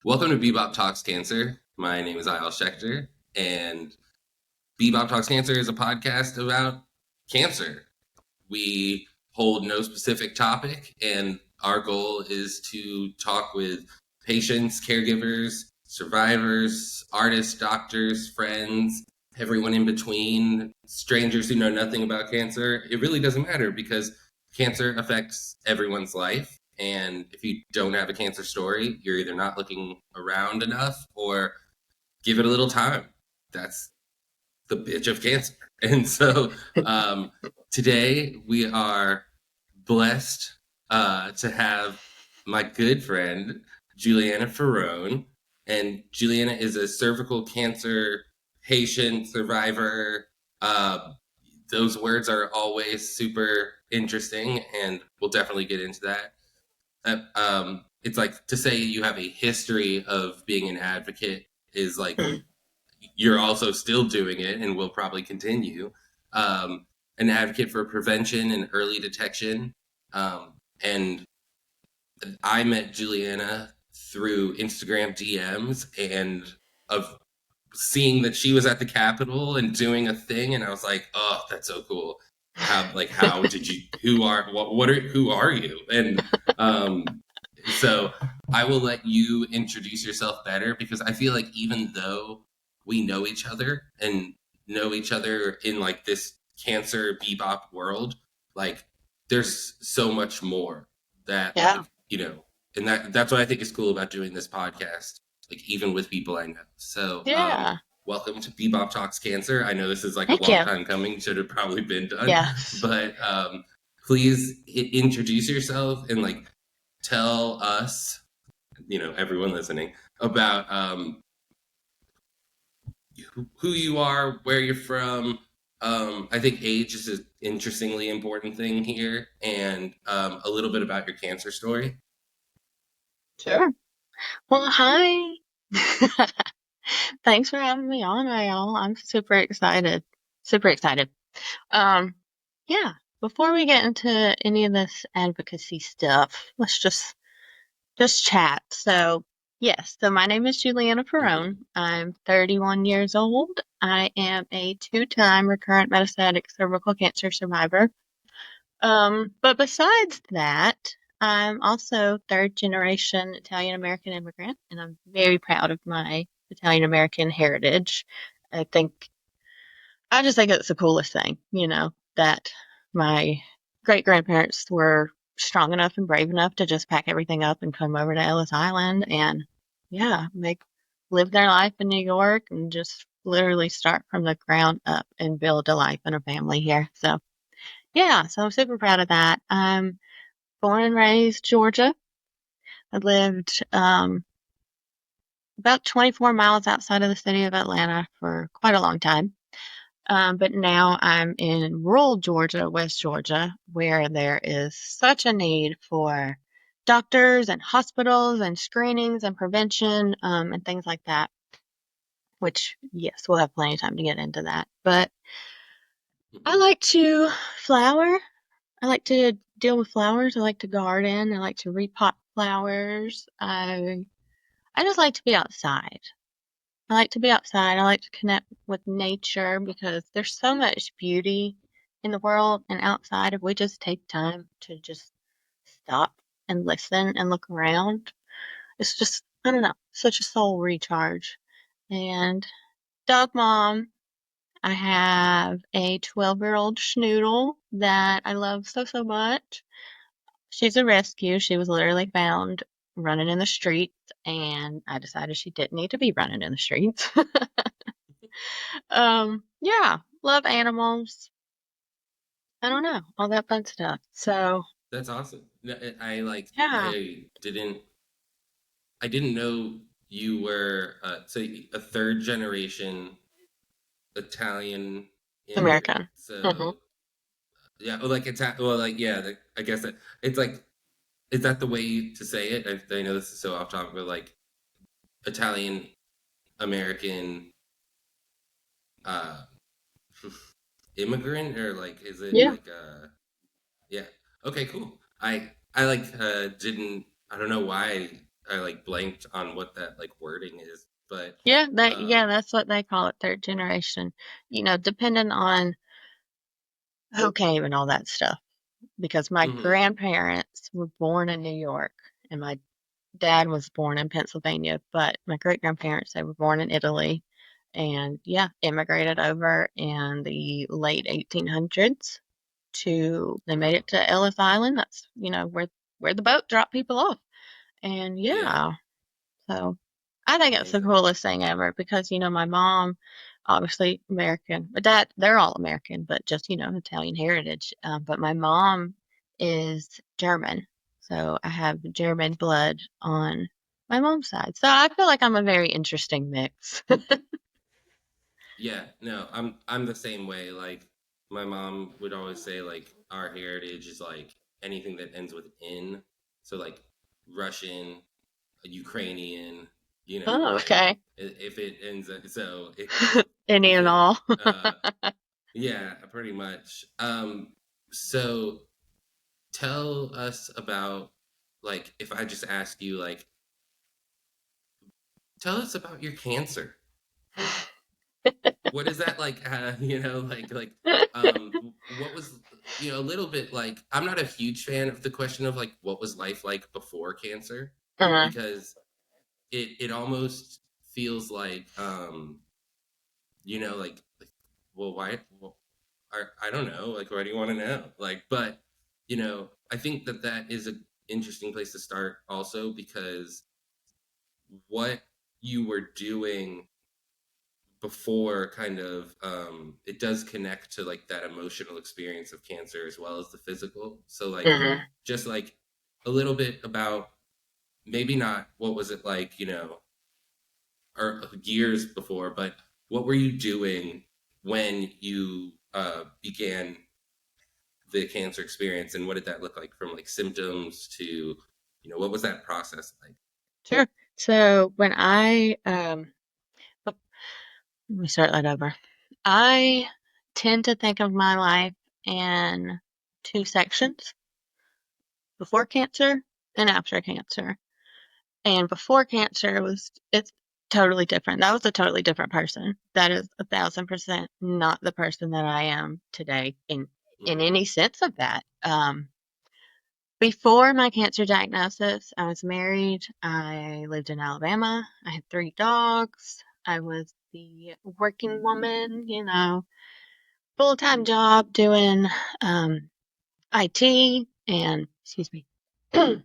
Welcome to Bebop Talks Cancer. My name is Ayal Schechter, and Bebop Talks Cancer is a podcast about cancer. We hold no specific topic, and our goal is to talk with patients, caregivers, survivors, artists, doctors, friends, everyone in between, strangers who know nothing about cancer. It really doesn't matter because cancer affects everyone's life. And if you don't have a cancer story, you're either not looking around enough or give it a little time. That's the bitch of cancer. And so today we are blessed to have my good friend, Julianna Ferrone. And Julianna is a cervical cancer patient, survivor. Those words are always super interesting, and we'll definitely get into that. It's like to say you have a history of being an advocate is like you're also still doing it and will probably continue. An advocate for prevention and early detection. And I met Julianna through Instagram DMs and of seeing that she was at the Capitol and doing a thing, and I was like, oh, that's so cool. How did you? Who are you? And so I will let you introduce yourself better because I feel like even though we know each other and know each other in like this cancer bebop world, like there's so much more that Yeah. and that's what I think is cool about doing this podcast, like even with people I know. So Yeah. welcome to Bebop Talks Cancer. I know this is like a Thank long you. time coming, should have probably been done, Yes. but please introduce yourself and like tell us, everyone listening, about who you are, where you're from. I think age is an interestingly important thing here, and a little bit about your cancer story. Sure. Well, hi. Thanks for having me on, y'all. I'm super excited. Super excited. Um, yeah. Before we get into any of this advocacy stuff, let's just chat. So, yes. So my name is Julianna Ferrone. I'm 31 years old. I am a two-time recurrent metastatic cervical cancer survivor. But besides that, I'm also third generation Italian American immigrant, and I'm very proud of my Italian American heritage. I think I just think it's the coolest thing, that my great grandparents were strong enough and brave enough to just pack everything up and come over to Ellis Island and yeah, live their life in New York and just literally start from the ground up and build a life and a family here. So yeah, so I'm super proud of that. I'm born and raised Georgia. I lived about 24 miles outside of the city of Atlanta for quite a long time. But now I'm in rural Georgia, West Georgia, where there is such a need for doctors and hospitals and screenings and prevention and things like that, which, yes, we'll have plenty of time to get into that. But I like to flower. I like to deal with flowers. I like to garden. I like to repot flowers. I just like to be outside. I like to be outside. I like to connect with nature because there's so much beauty in the world and outside if we just take time to just stop and listen and look around. It's just, I don't know, such a soul recharge. And dog mom, I have a 12-year-old schnoodle that I love so, so much. She's a rescue. She was literally found running in the streets, and I decided she didn't need to be running in the streets. Yeah, love animals. I don't know, all that fun stuff. So, That's awesome. I like. yeah, I didn't know you were say a third generation Italian immigrant. American. Hmm. So yeah, well, like yeah. I guess that it's like, is that the way to say it? I know this is so off topic, but like Italian American uh immigrant, or like is it Yeah. like yeah. Okay, cool. I like didn't I don't know why I like blanked on what that like wording is, but yeah, um, that's what they call it, third generation. Depending on who came and all that stuff. Because my mhm, grandparents were born in New York, and my dad was born in Pennsylvania, but my great grandparents, they were born in Italy and yeah, immigrated over in the late 1800s they made wow, it to Ellis Island. That's, where the boat dropped people off. And yeah, yeah, so I think it's the amazing, coolest thing ever because, my mom, obviously American, my dad, they're all American, but just, Italian heritage. But my mom is German. So I have German blood on my mom's side. So I feel like I'm a very interesting mix. yeah. No, I'm the same way. Like my mom would always say, like our heritage is like anything that ends with "in," so like Russian, Ukrainian, Oh, like okay. if it ends, so Any you and can't. all. Uh, yeah, pretty much. So tell us about like if I just ask you like tell us about your cancer. What is that like? What was a little bit like. I'm not a huge fan of the question of like what was life like before cancer Uh, because it almost feels like like well why well, I don't know like why do you want to know like but I think that that is an interesting place to start also because what you were doing before kind of it does connect to like that emotional experience of cancer as well as the physical so like mhm. just like a little bit about maybe not what was it like or years before but what were you doing when you began the cancer experience and what did that look like from like symptoms to what was that process like. Sure. So when let me start that over. I tend to think of my life in two sections, before cancer and after cancer. And before cancer it's totally different. That was a totally different person. That is 1,000% not the person that I am today in Hmm. any sense of that. Before my cancer diagnosis, I was married. I lived in Alabama. I had three dogs. I was the working woman, full-time job doing IT and, excuse me, I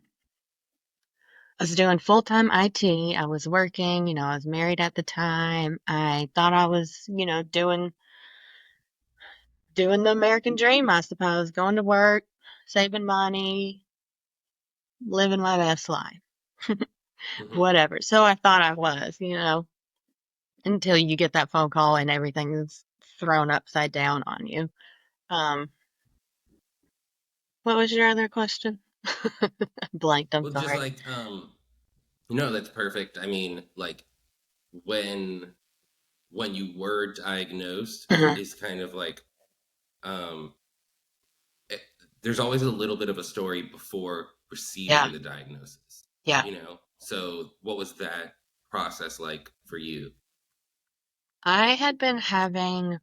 was doing full-time IT. I was working, I was married at the time. I thought I was, doing the American dream, I suppose, going to work, saving money, living my best life, Hmm. whatever. So I thought I was, until you get that phone call and everything is thrown upside down on you. Um, what was your other question? Blanked, I'm Well just sorry. like no that's perfect I mean like when you were diagnosed Uh-huh. is kind of like um it, there's always a little bit of a story before Yeah, receiving the diagnosis yeah. so what was that process like for you. I had been having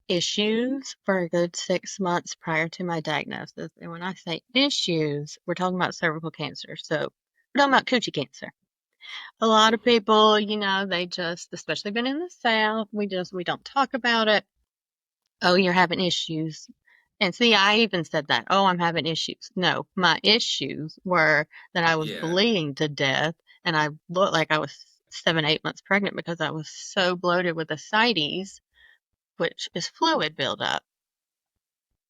issues for a good 6 months prior to my diagnosis. And when I say issues, we're talking about cervical cancer. So we're talking about coochie cancer. A lot of Hmm. people, they just, especially been in the South, we don't talk about it. Oh, you're having issues. And see, I even said that. Oh, I'm having issues. No, my issues were that I was Yeah. bleeding to death and I looked like I was 7, 8 months pregnant because I was so bloated with ascites, which is fluid buildup.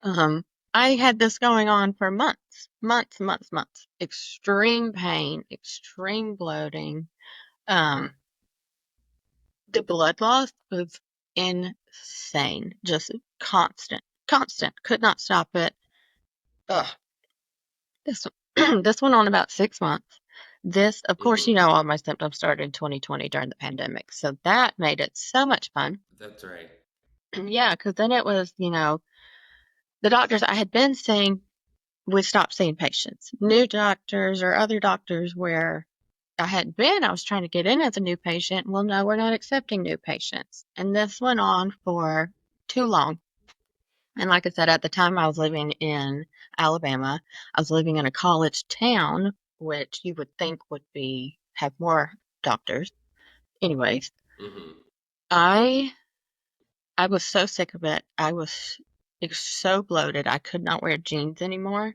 Um, I had this going on for months, months, months, months. Extreme pain, extreme bloating. Um, the blood loss was insane, just constant, constant. Could not stop it. Ugh. This this went on about 6 months. This, of course, Hmm. all my symptoms started in 2020 during the pandemic, so that made it so much fun. That's right. Yeah, because then it was, the doctors I had been seeing would stop seeing patients. New doctors or other doctors where I hadn't been. I was trying to get in as a new patient. Well, no, we're not accepting new patients. And this went on for too long. And like I said, at the time I was living in Alabama, I was living in a college town, which you would think would have more doctors. Anyways, Mm-hmm. I I was so sick of it. It was so bloated. I could not wear jeans anymore.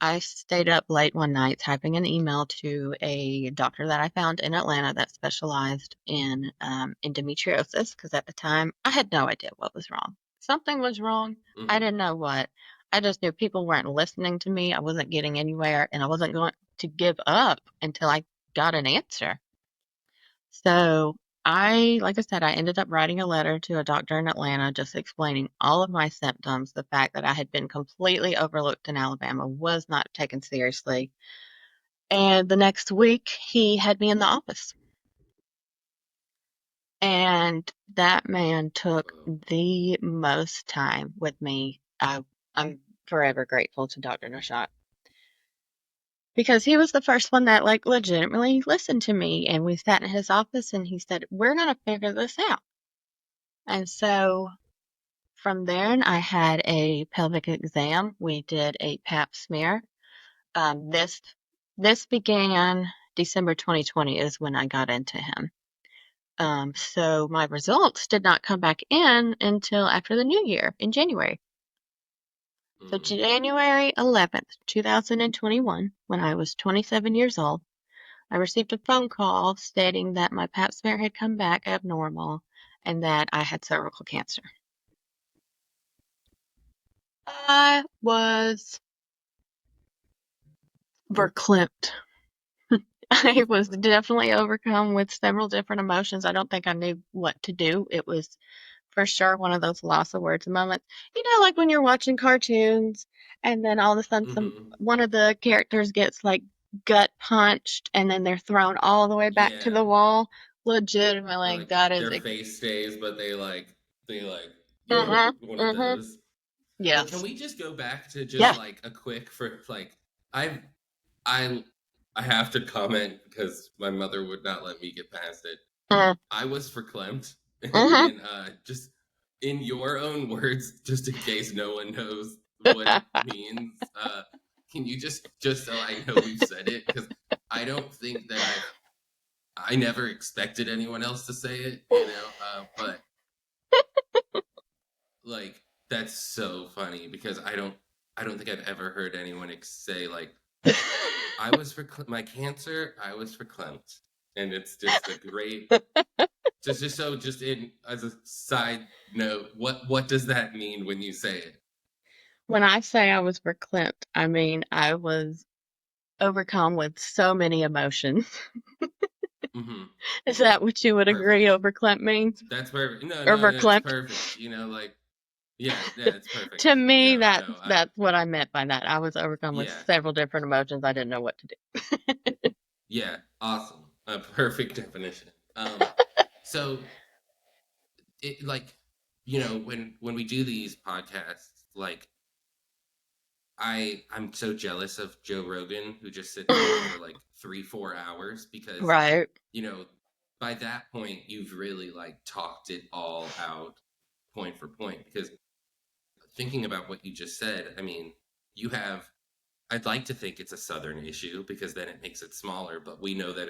I stayed up late one night typing an email to a doctor that I found in Atlanta that specialized in endometriosis because at the time I had no idea what was wrong. Something was wrong. I Mm-hmm. didn't know what. I just knew people weren't listening to me. I wasn't getting anywhere, and I wasn't going to give up until I got an answer. So like I said, I ended up writing a letter to a doctor in Atlanta just explaining all of my symptoms, the fact that I had been completely overlooked in Alabama, was not taken seriously. And the next week, he had me in the office. And that man took Whoa. the most time with me. I'm forever grateful to Dr. Nashot because he was the first one that like legitimately listened to me. And we sat in his office and he said, "We're going to figure this out." And so from there, I had a pelvic exam. We did a pap smear. This began December 2020 is when I got into him. So my results did not come back in until after the new year in January. So Mm-hmm. January 11th, 2021, when I was 27 years old, I received a phone call stating that my pap smear had come back abnormal and that I had cervical cancer. I was verklempt. I was definitely overcome with several different emotions. I don't think I knew what to do. It was for sure one of those loss of words moments. Like when you're watching cartoons and then all of a sudden Mm-hmm. one of the characters gets like gut punched and then they're thrown all the way back to Yeah. the wall. Or Legitimately, like that is their face stays, but they yeah, uh-huh, one of uh-huh. those. But can Yes. we just go back to just Yeah. like a quick for like I I I have to comment because my mother would not let me get past it. Uh, I was verklempt, uh-huh. and just in your own words, just in case no one knows what it means, can you just so I know we've said it because I don't think that I never expected anyone else to say it, but like that's so funny because I don't think I've ever heard anyone say like I was for my cancer. I was for Clempt, and it's just a great. Just so, just in as a side note, what does that mean when you say it? When I say I was verklempt, I mean I was overcome with so many emotions. Hmm. Is that what you would agree Perfect. overclempt means? That's perfect. No, Or no, no, it's verklempt? perfect. Like yeah, yeah, it's To perfect. me, No, that's no, that's what I meant by that. I was overcome with yeah, several different emotions. I didn't know what to do. yeah, awesome, a perfect definition. So it like when we do these podcasts, like I'm so jealous of Joe Rogan who just sits there for like 3-4 hours because Right. you know by that point you've really like talked it all out point for point because thinking about what you just said, I mean, you have I'd like to think it's a southern issue because then it makes it smaller, but we know that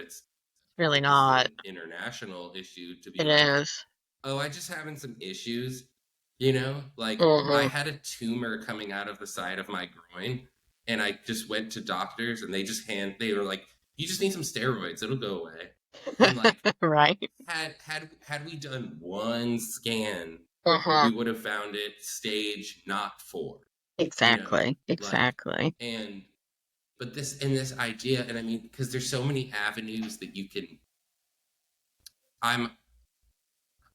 Really this is not. an international issue to be It like, is. oh, I just having some issues, like I Mm-hmm. had a tumor coming out of the side of my groin, and I just went to doctors, and they were like, you just need some steroids, it'll go away, and like Right. had we done one scan, Uh-huh. we would have found it stage not 4, Exactly. like, Exactly. and but this idea, and I mean, because there's so many avenues that you can. I'm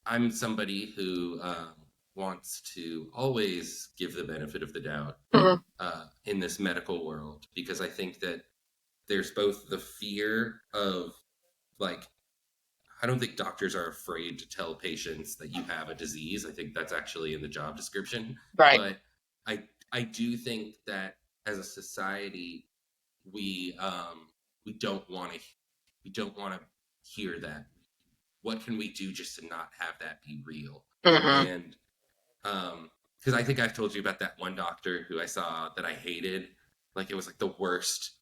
I'm somebody who wants to always give the benefit of the doubt Mhm. in this medical world because I think that there's both the fear of like I don't think doctors are afraid to tell patients that you have a disease. I think that's actually in the job description, Right. but I I do think that as a society we don't want to. we don't want to hear that. What can we do just to not have that be real? Mm-hmm. And because I think I've told you about that one doctor who I saw that I hated. Like it was like the worst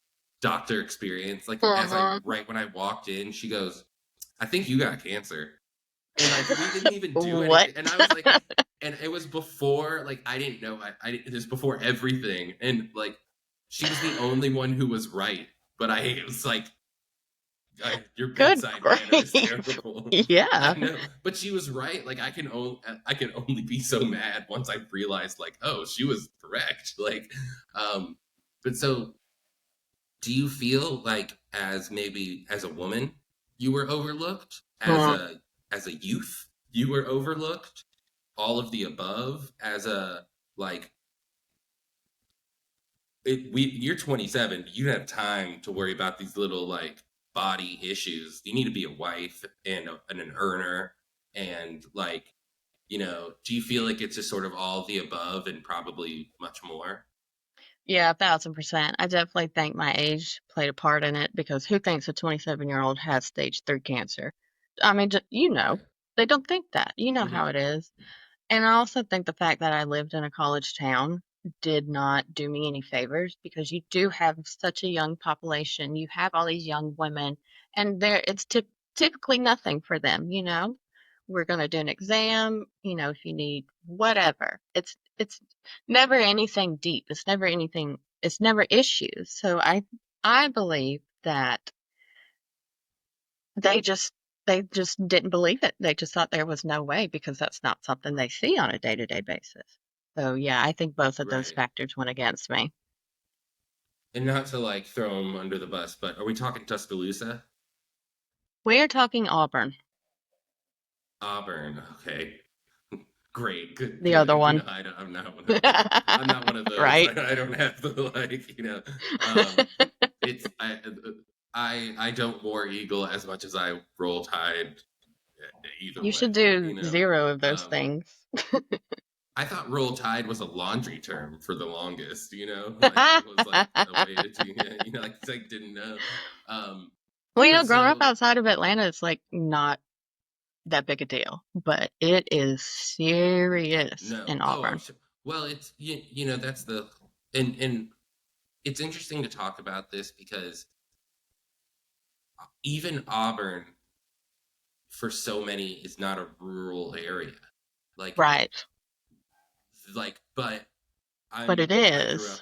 doctor experience. Like as I Mm-hmm. right when I walked in, she goes, "I think you got cancer," and like we didn't even do What? anything. And I was like, and it was before like I didn't know it was before everything, and like she was the only one who was right. But I it was like your Good bedside manner is grief. terrible. Yeah. I know, but she was right. Like I can only be so mad once I realized like, oh, she was correct. Like, um, but so do you feel like as maybe as a woman you were overlooked Mm. as a youth you were overlooked all of the above as a like you're 27. You have time to worry about these little like body issues. You need to be a wife and an earner and like do you feel like it's just sort of all the above and probably much more? Yeah, 1,000%. I definitely think my age played a part in it because who thinks a 27-year-old has stage 3 cancer? I mean, Right. they don't think that. You know Mm-hmm. how it is. And I also think the fact that I lived in a college town did not do me any favors because you do have such a young population. You have all these young women, and it's typically nothing for them, you know? We're going to do an exam, you know, if you need whatever. It's never anything deep. It's never issues. So I believe that they just they just didn't believe it. They just thought there was no way because that's not something they see on a day-to-day basis. So yeah, I think both of those Right. factors went against me. And not to like throw them under the bus, but are we talking Tuscaloosa? We're talking Auburn, Auburn. Okay. Great. Good. the other Good. one. I'm not one of the. I'm not one of those. Right? I don't have the like. Um, it's I don't war eagle as much as I roll tide either You way. should do You know. zero of those Um, things. I thought roll tide was a laundry term for the longest. Like it was like a way to like I didn't know. Um, Well, you know, but growing up so outside of Atlanta, it's like not that big a deal, but it is serious no. in Oh, I'm Auburn. sure. Well, it's that's the and it's interesting to talk about this because even Auburn for so many is not a rural area. Like Right. but But it I grew is. up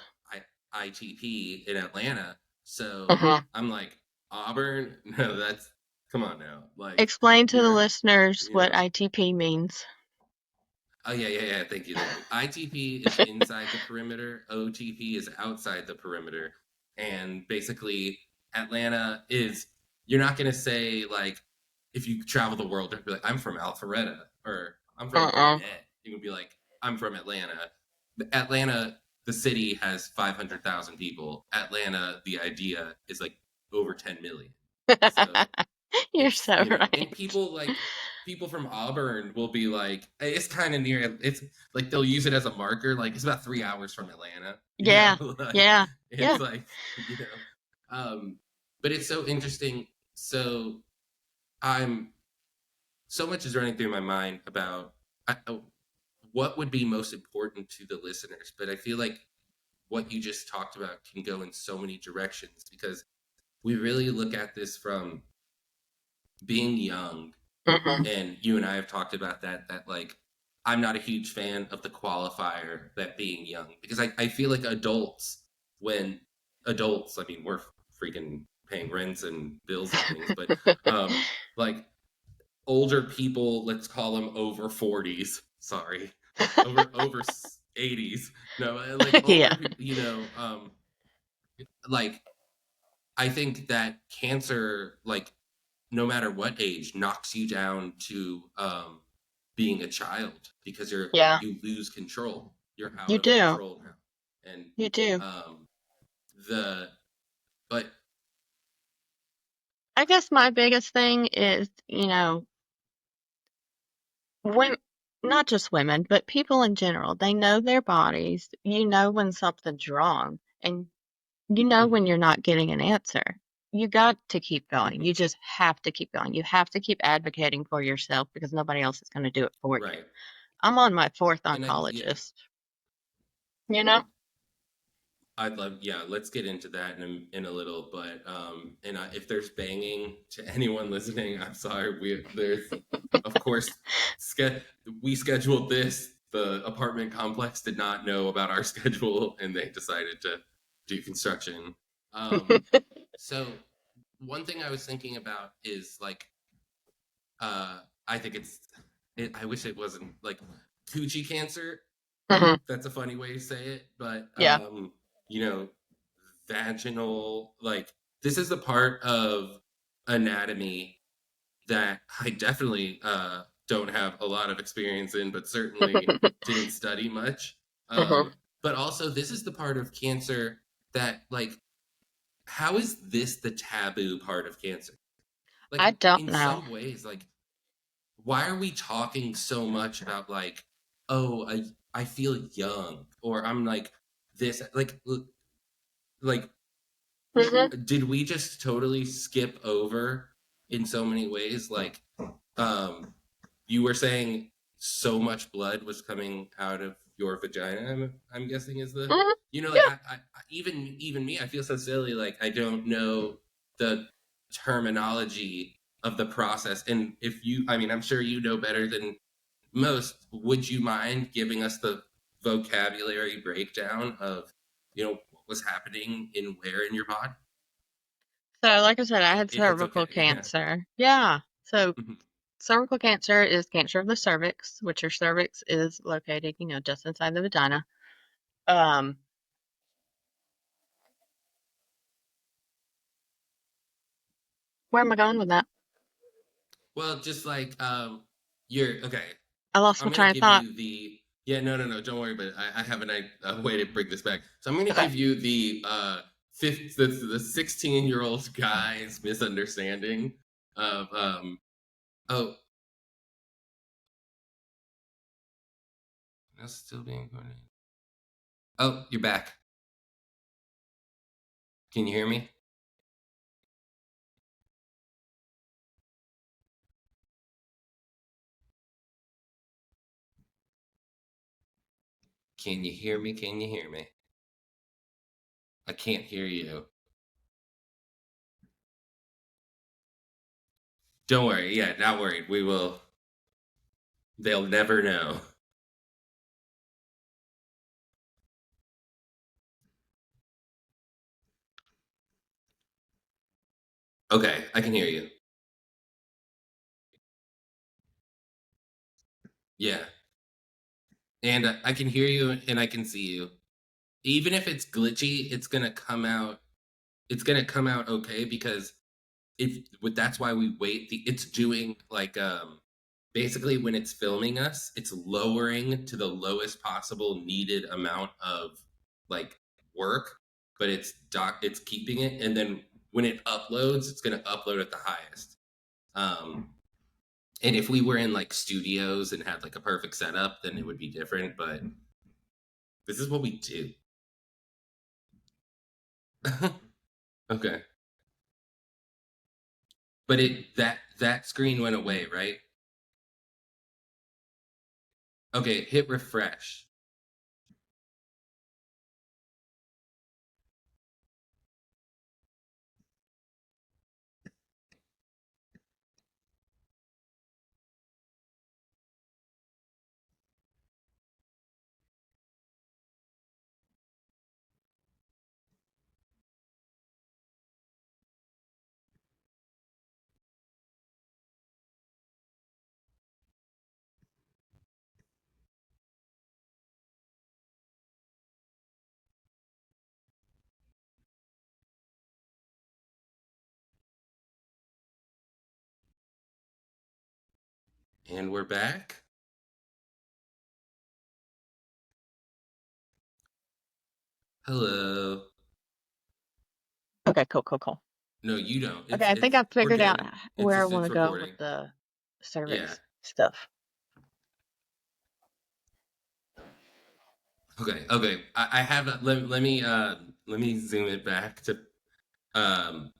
ITP in Atlanta, so Mhm. I'm like Auburn. No, that's come on now. Like Explain to the you're listeners you what know ITP means. Oh yeah. Thank you. ITP is inside the perimeter. OTP is outside the perimeter. And basically, Atlanta is. You're not gonna say like if you travel the world, be like I'm from Alpharetta or I'm from Uh-uh. Gwinnett. You would be like I'm from Atlanta. Atlanta, the city has 500,000 people. Atlanta, the idea is like over 10 million. So You're it's so and right. people from Auburn will be like it's kind of near it's like they'll use it as a marker like it's about 3 hours from Atlanta Yeah. like Yeah. it's Yeah. like you know um but it's so interesting so I'm so much is running through my mind about what would be most important to the listeners but I feel like what you just talked about can go in so many directions because we really look at this from being young Hmm. and you and I have talked about that like I'm not a huge fan of the qualifier that being young because I feel like when adults I mean we're freaking paying rents and bills and things but like older people let's call them over 40s sorry over 80s no like older Yeah. people like I think that cancer like no matter what age knocks you down to being a child because Yeah. you lose control you're out You of do. control now and You do. um the but I guess my biggest thing is, when not just women, but people in general, they know their bodies. You know when something's wrong, and you know when mhm, you're not getting an answer. you got to keep going. You just have to keep going. You have to keep advocating for yourself because nobody else is going to do it for you. Right. I'm on my fourth And yeah, oncologist, you know? I'd love, yeah, let's get into that in a little, but if there's banging to anyone listening, I'm sorry. There's, of course, ske- we scheduled this. The apartment complex did not know about our schedule, and they decided to do construction. So one thing I was thinking about is like, I think I wish it wasn't like coochie cancer. Hmm. That's a funny way to say it, but Yeah. you know, vaginal, like, this is the part of anatomy that I definitely don't have a lot of experience in, but certainly didn't study much. Hmm. But also, this is the part of cancer that, like, how is this the taboo part of cancer? Like, I don't in know. some ways, like, why are we talking so much about, like, oh, I feel young, or I'm like this, like, Hmm. did we just totally skip over in so many ways? Like, um, you were saying so much blood was coming out of your vagina. I'm guessing is the, Hmm. like, Yeah. even me, I feel so silly. Like, I don't know the terminology of the process. And if you, I mean, I'm sure you know better than most. Would you mind giving us the vocabulary breakdown of, what was happening in where in your body? So, like I said, I had If it's cervical okay. Yeah. cancer. Yeah. So, cervical cancer is cancer of the cervix, which your cervix is located, just inside the vagina. Um, where am I going with that? Well, just like, you're okay. I lost I'm my gonna train of give thought. you the, yeah, no, don't worry, but I have a way to bring this back. So I'm gonna Okay. give you the the 16-year-old guy's misunderstanding of oh, that's still being recorded. Oh, you're back. Can you hear me? Can you hear me? Can you hear me? I can't hear you. Don't worry. Yeah, not worried. We will. They'll never know. Okay, I can hear you. Yeah, and I can hear you and I can see you. Even if it's glitchy, it's gonna come out okay, because that's why we wait. It's doing like, basically, when it's filming us, it's lowering to the lowest possible needed amount of, like, work, but it's keeping it, and then when it uploads, it's gonna upload at the highest. um and if we were in like studios and had like a perfect setup, then it would be different, but this is what we do. Okay. But that screen went away, right? Okay, hit refresh. And we're back. Hello. Okay, cool, cool, cool. No, you don't. Okay, I think It's I we're figured out good. where I want It's to go with recording. the Yeah. cervix stuff. Okay. I have let me zoom it back to, um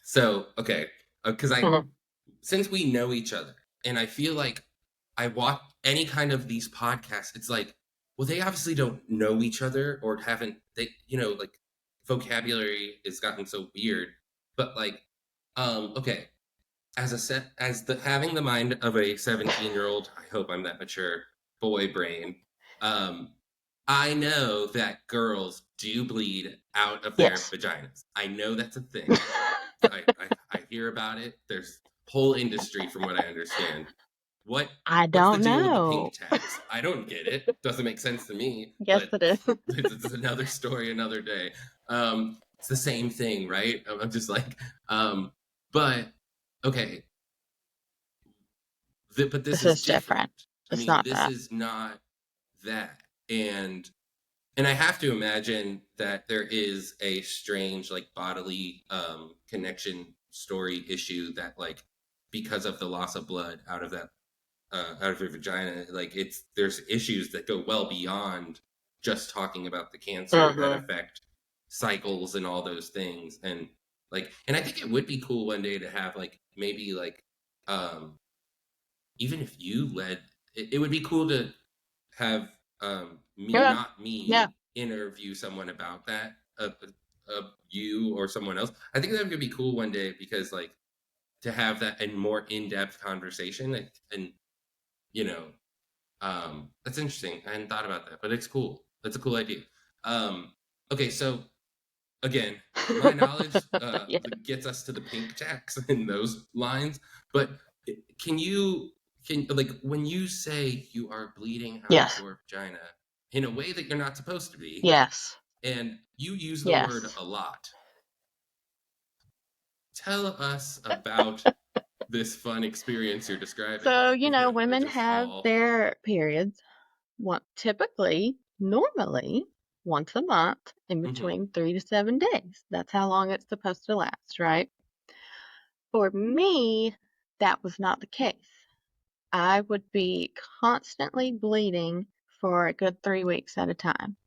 So, okay, because Mhm. since we know each other, and I feel like I watch any kind of these podcasts, it's like, well, they obviously don't know each other or haven't, they, like vocabulary has gotten so weird. But like, okay, as the having the mind of a 17-year-old, I hope I'm that mature boy brain. Um, I know that girls do bleed out of their Yes. vaginas. I know that's a thing. I hear about it. There's whole industry from what I understand. What I what's the don't deal with the pink know. tax? I don't get it. Doesn't make sense to me, Yes, but it is. it's another story, another day. It's the same thing, right? I'm just like, but okay, but this This is is different. different. I It's mean, not this that. is not that. And I have to imagine that there is a strange like bodily connection story issue that like because of the loss of blood out of your vagina, like there's issues that go well beyond just talking about the cancer that Hmm. affect cycles and all those things. And I think it would be cool one day to have like maybe like um even if you led it would be cool to have me, Yeah. not Yeah. me, interview someone about that, you or someone else. I think that would be cool one day because like to have that and more in-depth conversation and you know that's interesting. I hadn't thought about that, but it's cool. That's a cool idea. Um, okay, so again, my knowledge Yeah. gets us to the pink tax in those lines, but can you can like when you say you are bleeding out of Yes. your vagina in a way that you're not supposed to be, Yes. and you use the word Yes. a lot, tell us about this fun experience you're describing. So, We're women just have all their periods typically, normally, once a month in mm-hmm, between 3 to 7 days. That's how long it's supposed to last, right? For me, that was not the case. I would be constantly bleeding for a good 3 weeks at a time.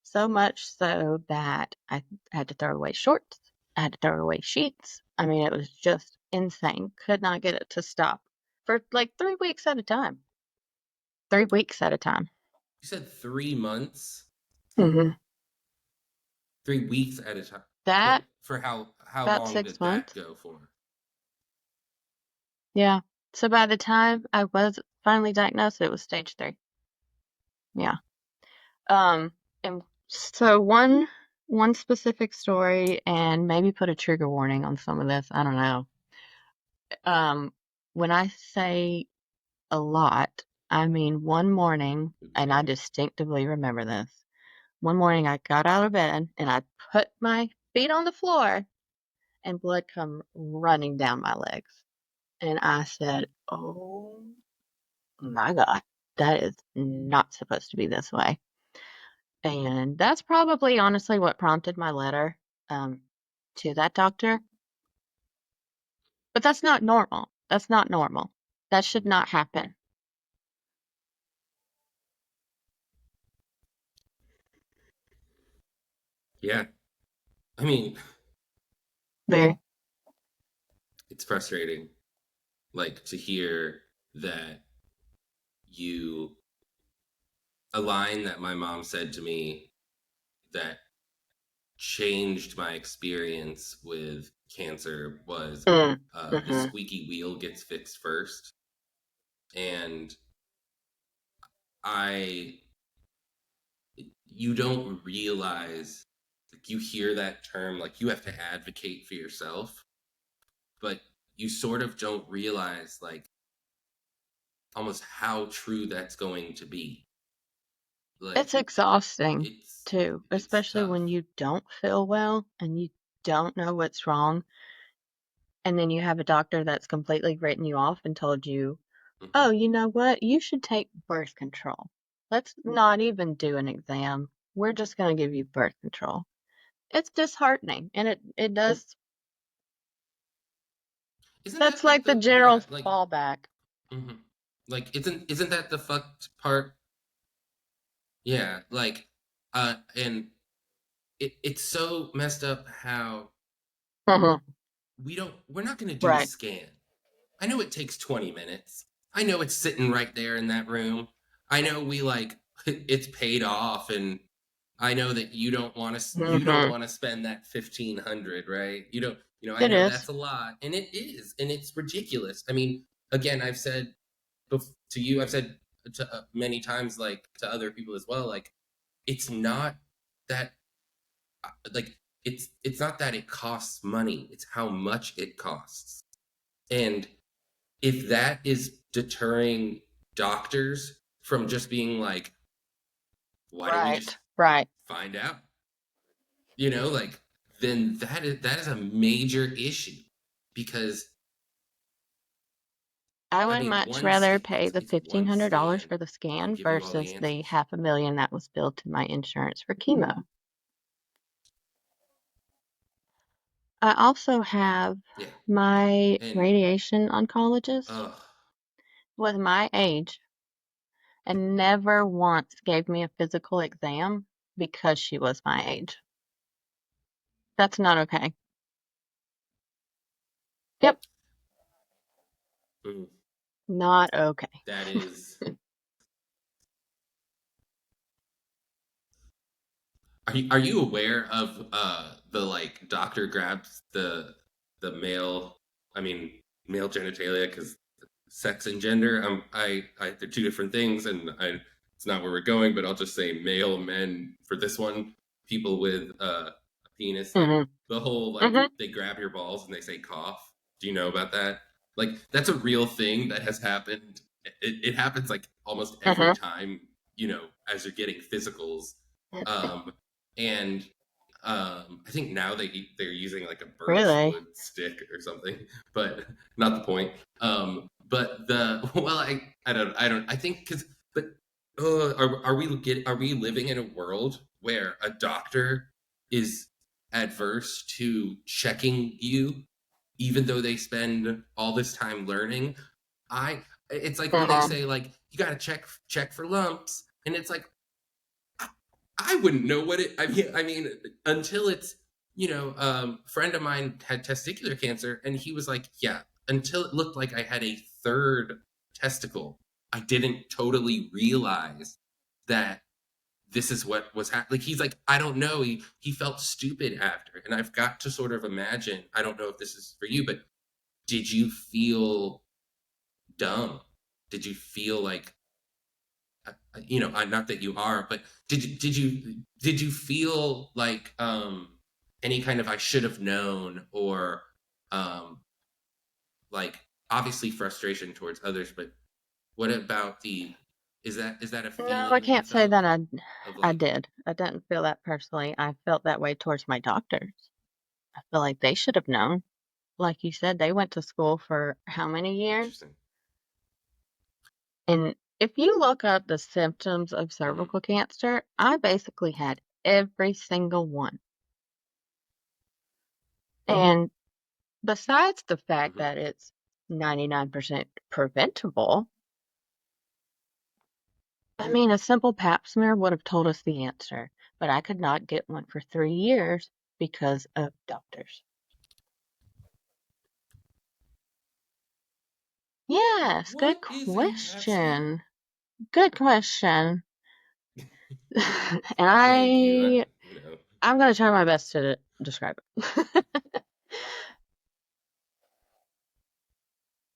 So much so that I had to throw away shorts. I had to throw away sheets. I mean, it was just insane. Could not get it to stop for like 3 weeks at a time. 3 weeks at a time. you said 3 months, Hmm. 3 weeks at a time. But That for how about long six did that months. go for? Yeah. So by the time I was finally diagnosed, it was stage 3. Yeah. Um, and so one specific story, and maybe put a trigger warning on some of this. I don't know. Um, when I say a lot, I mean one morning, and I Okay. distinctively remember this. One morning I got out of bed and I put my feet on the floor and blood come running down my legs. And I said, "Oh my God, that is not supposed to be this way." And that's probably honestly what prompted my letter um, to that doctor. But that's not normal. That's not normal. That should not happen. Yeah. I mean, Very. it's frustrating, like to hear that you a line that my mom said to me that changed my experience with cancer was Mm, the hmm. squeaky wheel gets fixed first. And I, you don't realize, like, you hear that term, like, you have to advocate for yourself, but you sort of don't realize, like, almost how true that's going to be. It's Like, exhausting it's, too, it's especially tough. when you don't feel well and you don't know what's wrong. And then you have a doctor that's completely written you off and told you, Hmm. oh, you know what? You should take birth control. Let's not even do an exam. We're just going to give you birth control. It's disheartening. And it does, Isn't that's that like like the the, general yeah, like, fallback. hmm like, isn't that the fucked part? Yeah, like, and it's so messed up how Mhm. we're not going to do a Right. scan. I know it takes 20 minutes. I know it's sitting right there in that room. I know we like it's paid off, and I know that you don't Mm-hmm. want to spend that 1,500, right? You don't, I It know is. that's a lot, and it is, and it's ridiculous. I mean, again, I've said to you, I've said to many times, like to other people as well, like it's not that like it's not that it costs money, it's how much it costs. And if that is deterring doctors from just being like, why don't we just Right. Right. find out? Like then that is a major issue because I I would mean much one rather scan, pay the it's one $1,500 scan for the can scan give you all the versus the answers. $500,000 that was billed to my insurance for chemo. I also have Yeah. my And radiation oncologist uh was my age and never once gave me a physical exam because she was my age. That's not okay. Yep, mm, not okay. that is are you aware of the like doctor grabs the male, I mean male genitalia, because sex and gender, they're two different things, and it's not where we're going, but I'll just say male men for this one. People with a penis, like Mhm. the whole like Mhm. they grab your balls and they say cough. Do you know about that? Like that's a real thing that has happened. It happens like almost every Mhm. time, as you're getting physicals. um and I think now they're using like a birch Really? wood stick or something, but not the point. But the well, I think because but are we living in a world where a doctor is adverse to checking you, even though they spend all this time learning? I It's like when they Mhm. say like you got to check for lumps, and it's like I wouldn't know what it. I mean, until it's friend of mine had testicular cancer, and he was like, yeah, until it looked like I had a third testicle, I didn't totally realize that this is what was happening. Like he's like, I don't know. He felt stupid after, and I've got to sort of imagine. I don't know if this is for you, but did you feel dumb? Did you feel like not that you are, but did you feel like any kind of I should have known, or um like obviously frustration towards others, but what about the is that a No, I feeling you can't say felt that of I like did. I didn't feel that personally. I felt that way towards my doctors. I feel like they should have known. Like you said, they went to school for how many years? interesting? And if you look up the symptoms of Hmm. cervical cancer, I basically had every single one. And besides the fact Hmm. that it's 99% preventable, I mean, a simple pap smear would have told us the answer, but I could not get one for 3 years because of doctors. Yes, good What is a pap smear? question. Good question. And Thank you. I'm gonna try my best to describe it.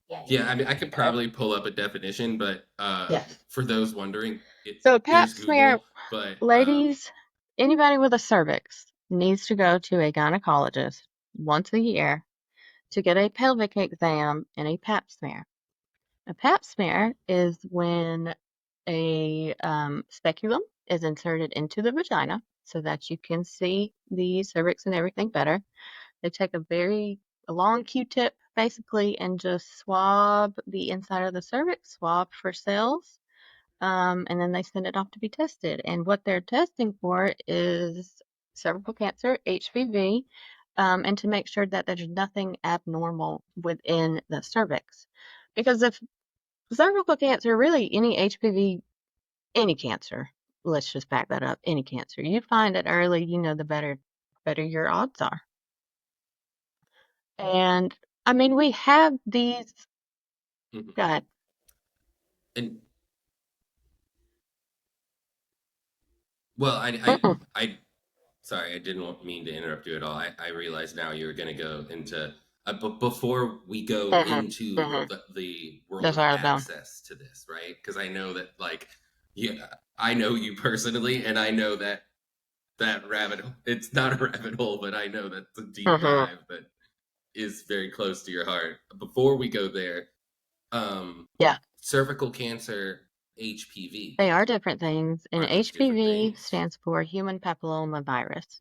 Yeah, Yeah, I mean, I could yeah. probably pull up a definition, but Yes. for those wondering, So a pap there's smear, Google. But ladies, anybody with a cervix needs to go to a gynecologist once a year to get a pelvic exam and a pap smear. A pap smear is when a speculum is inserted into the vagina so that you can see the cervix and everything better. They take a long Q-tip basically and just swab the inside of the cervix, swab for cells, and then they send it off to be tested. And what they're testing for is cervical cancer, HPV, and to make sure that there's nothing abnormal within the cervix. Because if cervical cancer, really any HPV, any cancer, let's just back that up, any cancer, you find it early, the better your odds are. And I mean, we have these. Mhm. Go ahead. And well, Mm-mm, I sorry, I didn't mean to interrupt you at all. I realized now you were going to go into, but before we go mm-hmm, into mm-hmm. the world That's of where I was going. access to this, right? Because I know that, like, yeah, I know you personally, and I know that rabbit hole, it's not a rabbit hole, but I know that's a deep Mm-hmm. dive that is very close to your heart. Before we go there, um, Yeah, cervical cancer, HPV, they are different things, and are those different HPV things? stands for human papilloma virus.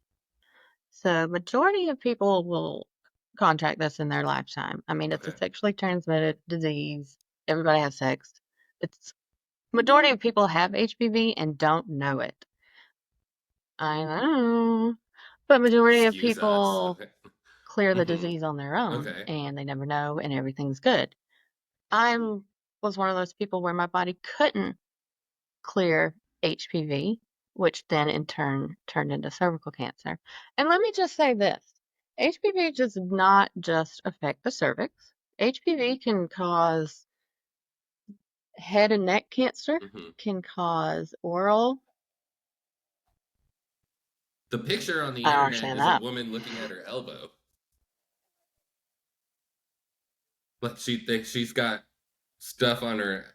So, majority of people will contract this in their lifetime. I mean, it's a Okay. sexually transmitted disease. Everybody has sex. It's majority of people have HPV and don't know it. I know, but majority of Excuse us. people Okay. clear the Hmm. disease on their own, Okay. and they never know, and everything's good. I'm was one of those people where my body couldn't clear HPV, which then in turn turned into cervical cancer. And let me just say this, HPV does not just affect the cervix. HPV can cause head and neck cancer, Hmm. can cause oral. The picture on the I don't internet understand is a that. woman looking at her elbow. Like she's got stuff on her,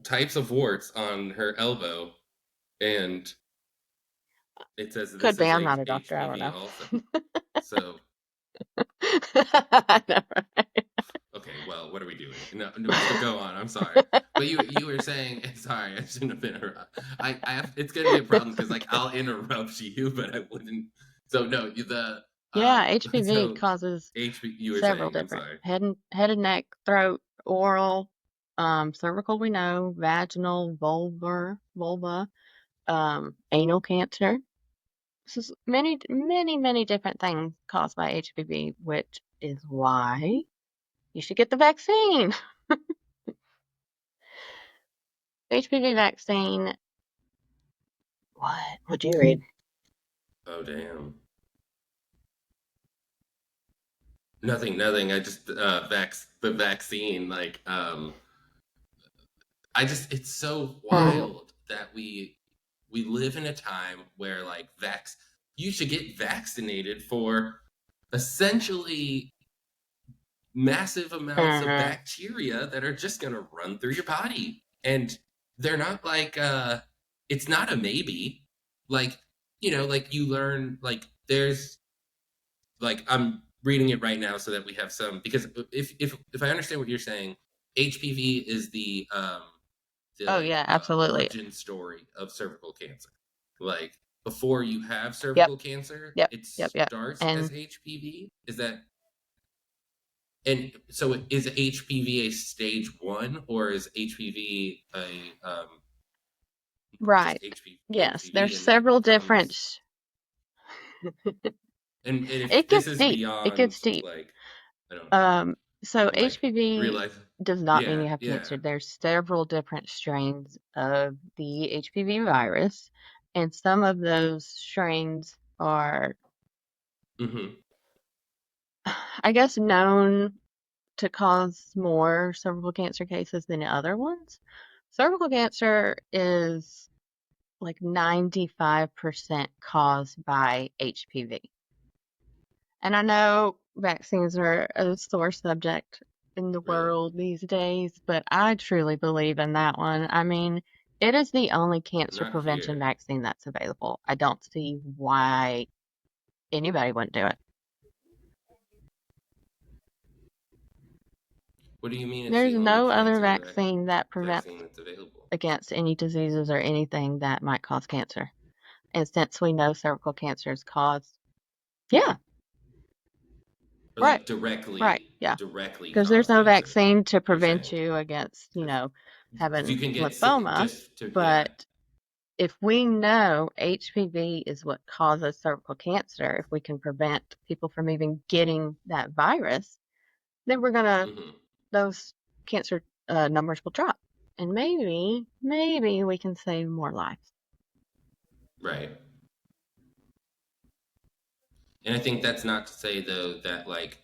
types of warts on her elbow, and it says Could this be. is I'm not a doctor. I don't HPV know. also. So I know, right? okay, well, what are we doing? No, no, so go on. I'm sorry, but you were saying sorry. I shouldn't have been. I have. It's gonna be a problem It's because like okay. I'll interrupt you, but I wouldn't. So no, you the Yeah, HPV so causes HB. You were several saying. I'm different sorry. head and neck, throat, oral, cervical we know, vaginal, vulva, anal cancer. This is many different things caused by HPV, which is why you should get the vaccine. HPV vaccine. What would you read? Oh damn. Nothing, nothing. I just the vaccine. Like I just it's so Hmm. wild that we live in a time where like you should get vaccinated for essentially massive amounts of Hmm. bacteria that are just gonna run through your body, and they're not like it's not a maybe. Like like you learn like there's like I'm reading it right now so that we have some because if I understand what you're saying, HPV is the Oh like yeah, absolutely. origin story of cervical cancer. Like before you have Yep, cervical cancer, yep, it yep. starts as And HPV. Is that and so is HPV a stage one or is HPV a just right. Yes, HPV there's and then it several different. becomes and if It this gets is deep. It gets beyond deep. like I don't So like HPV realize does not mean yeah you have yeah cancer. There's several different strains of the HPV virus, and some of those strains are, hmm I guess, known to cause more cervical cancer cases than other ones. Cervical cancer is like 95% caused by HPV. And I know vaccines are a sore subject in the really world these days, but I truly believe in that one. I mean, it is the only cancer not prevention here. vaccine that's available. I don't see why anybody wouldn't do it. What do you mean it's There's the only no other cancer vaccine that prevents vaccine that's available? against any diseases or anything that might cause cancer. And since we know cervical cancer is caused, yeah, Or right, like right, yeah. directly Because there's cause no cancer, vaccine to you're prevent saying. you against, Because you having can get sick lymphoma, just to yeah. but if we know HPV is what causes cervical cancer, if we can prevent people from even getting that virus, then Hmm. those cancer numbers will drop. And maybe we can save more lives. Right. And I think that's not to say though that like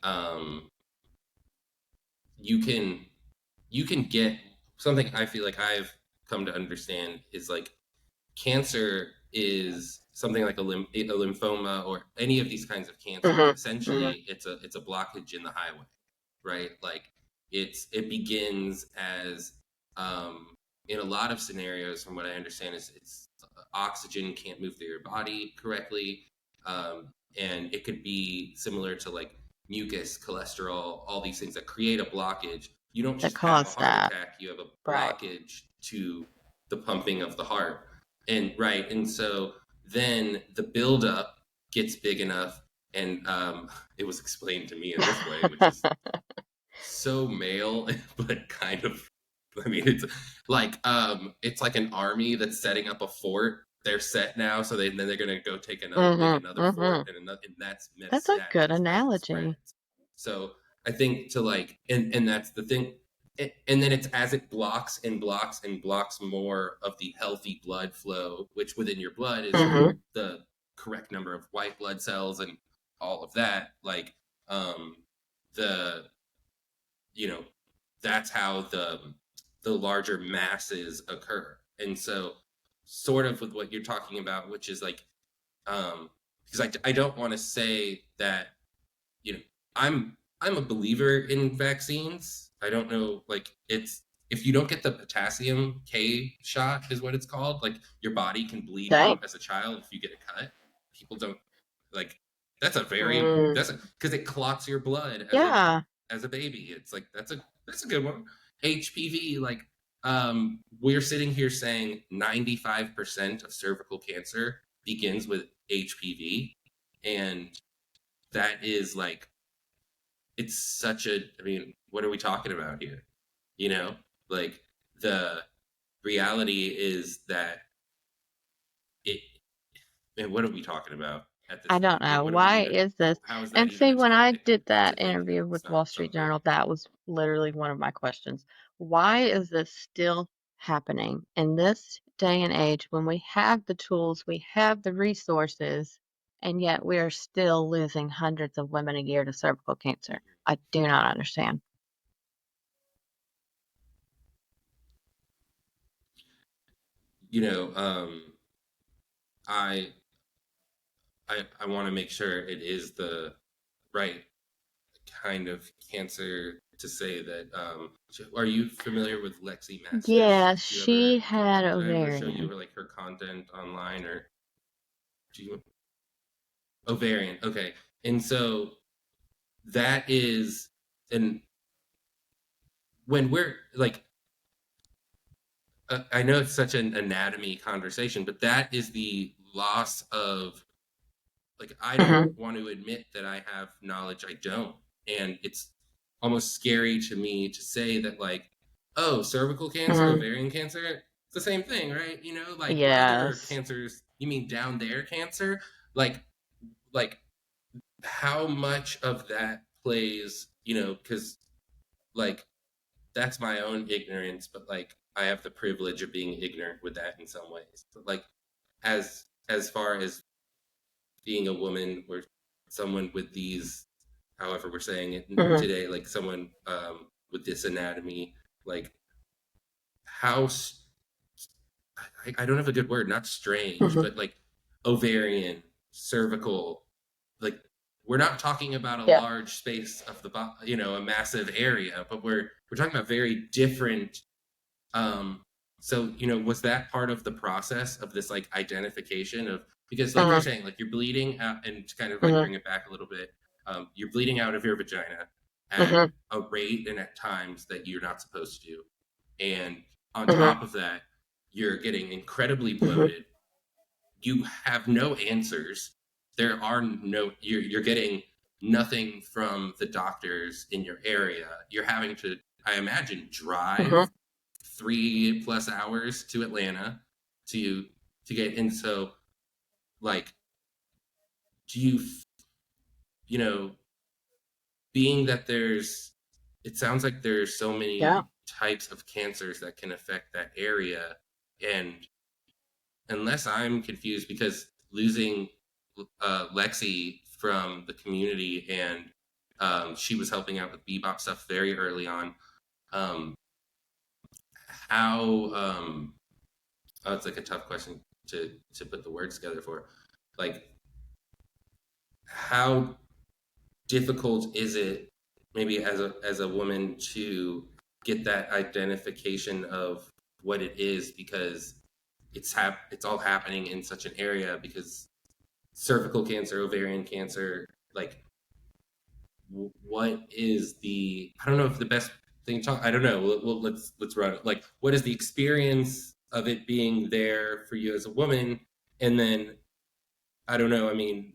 um, you can get something. I feel like I've come to understand is like cancer is something like a lymphoma or any of these kinds of cancers. Essentially, it's a blockage in the highway, right? Like it begins as in a lot of scenarios, from what I understand, is it's oxygen can't move through your body correctly, and it could be similar to like mucus, cholesterol, all these things that create a blockage. You don't That just have a caused heart that. attack; you have a Right. blockage to the pumping of the heart, and so then the buildup gets big enough, and it was explained to me in this way, which is so male, but kind of. I mean, it's like an army that's setting up a fort. They're set now, so then they're gonna go make another fort, and that's That's a metastatic good as it analogy. spreads. So I think to like, and that's the thing. And then it's as it blocks and blocks and blocks more of the healthy blood flow, which within your blood is the correct number of white blood cells and all of that. Like the you know that's how the larger masses occur. And so sort of with what you're talking about, which is like because I don't want to say that you know I'm a believer in vaccines. I don't know, like it's if you don't get the potassium K shot is what it's called, like your body can bleed Dang. out as a child if you get a cut. People don't like Mm. that's because it clots your blood Yeah. as a baby. It's like that's a good one. HPV, like we're sitting here saying 95% of cervical cancer begins with HPV, and that is like it's such a I mean, what are we talking about here? You know? Like the reality is that it and what are we talking about at I this don't like know. what are we Why even is this? how is that And even see, a when I topic did to that think of? interview It's with not Wall Street something. Journal, that was literally one of my questions. Why is this still happening in this day and age when we have the tools, we have the resources, and yet we are still losing hundreds of women a year to cervical cancer? I do not understand. You know, I I want to make sure it is the right kind of cancer to say that. Are you familiar with Lexi Masters? Yeah, Do you ever she had did I ever show you ovarian. her like her content online or do you ovarian? Okay, and so that is and when we're like I know it's such an anatomy conversation, but that is the loss of like I don't Hmm. want to admit that I have knowledge I don't, and it's almost scary to me to say that like oh cervical cancer, Hmm. ovarian cancer, it's the same thing, right? You know, like what other Yes. cancers? You mean down there cancer? Like like how much of that plays? You know, because like that's my own ignorance, but like I have the privilege of being ignorant with that in some ways. But like as far as being a woman or someone with these, however we're saying it Hmm. today, like someone with this anatomy, like how I don't have a good word, not strange, Hmm. but like ovarian, cervical, like we're not talking about a Yeah. large space of the a massive area, but we're talking about very different. So was that part of the process of this like identification of because like you're Hmm. saying, like you're bleeding out, and to kind of like Hmm. bring it back a little bit, you're bleeding out of your vagina at Hmm. a rate and at times that you're not supposed to, and on Hmm. top of that, you're getting incredibly Hmm. bloated. You have no answers. There are no you're getting nothing from the doctors in your area. You're having to, I imagine, Hmm. drive 3+ hours to Atlanta to get in. So like do you know being that there's it sounds like there's so Yeah. many types of cancers that can affect that area, and unless I'm confused, because losing Lexi from the community and She was helping out with Bebop stuff very early on. Um, how oh, it's like a tough question to put the words together for. Like, how difficult is it, maybe as a woman, to get that identification of what it is, because it's all happening in such an area, because cervical cancer, ovarian cancer, like, what is the, I don't know if the best thing to talk, I don't know. Let's run it. Like, what is the experience of it being there for you as a woman? And then, I don't know, I mean,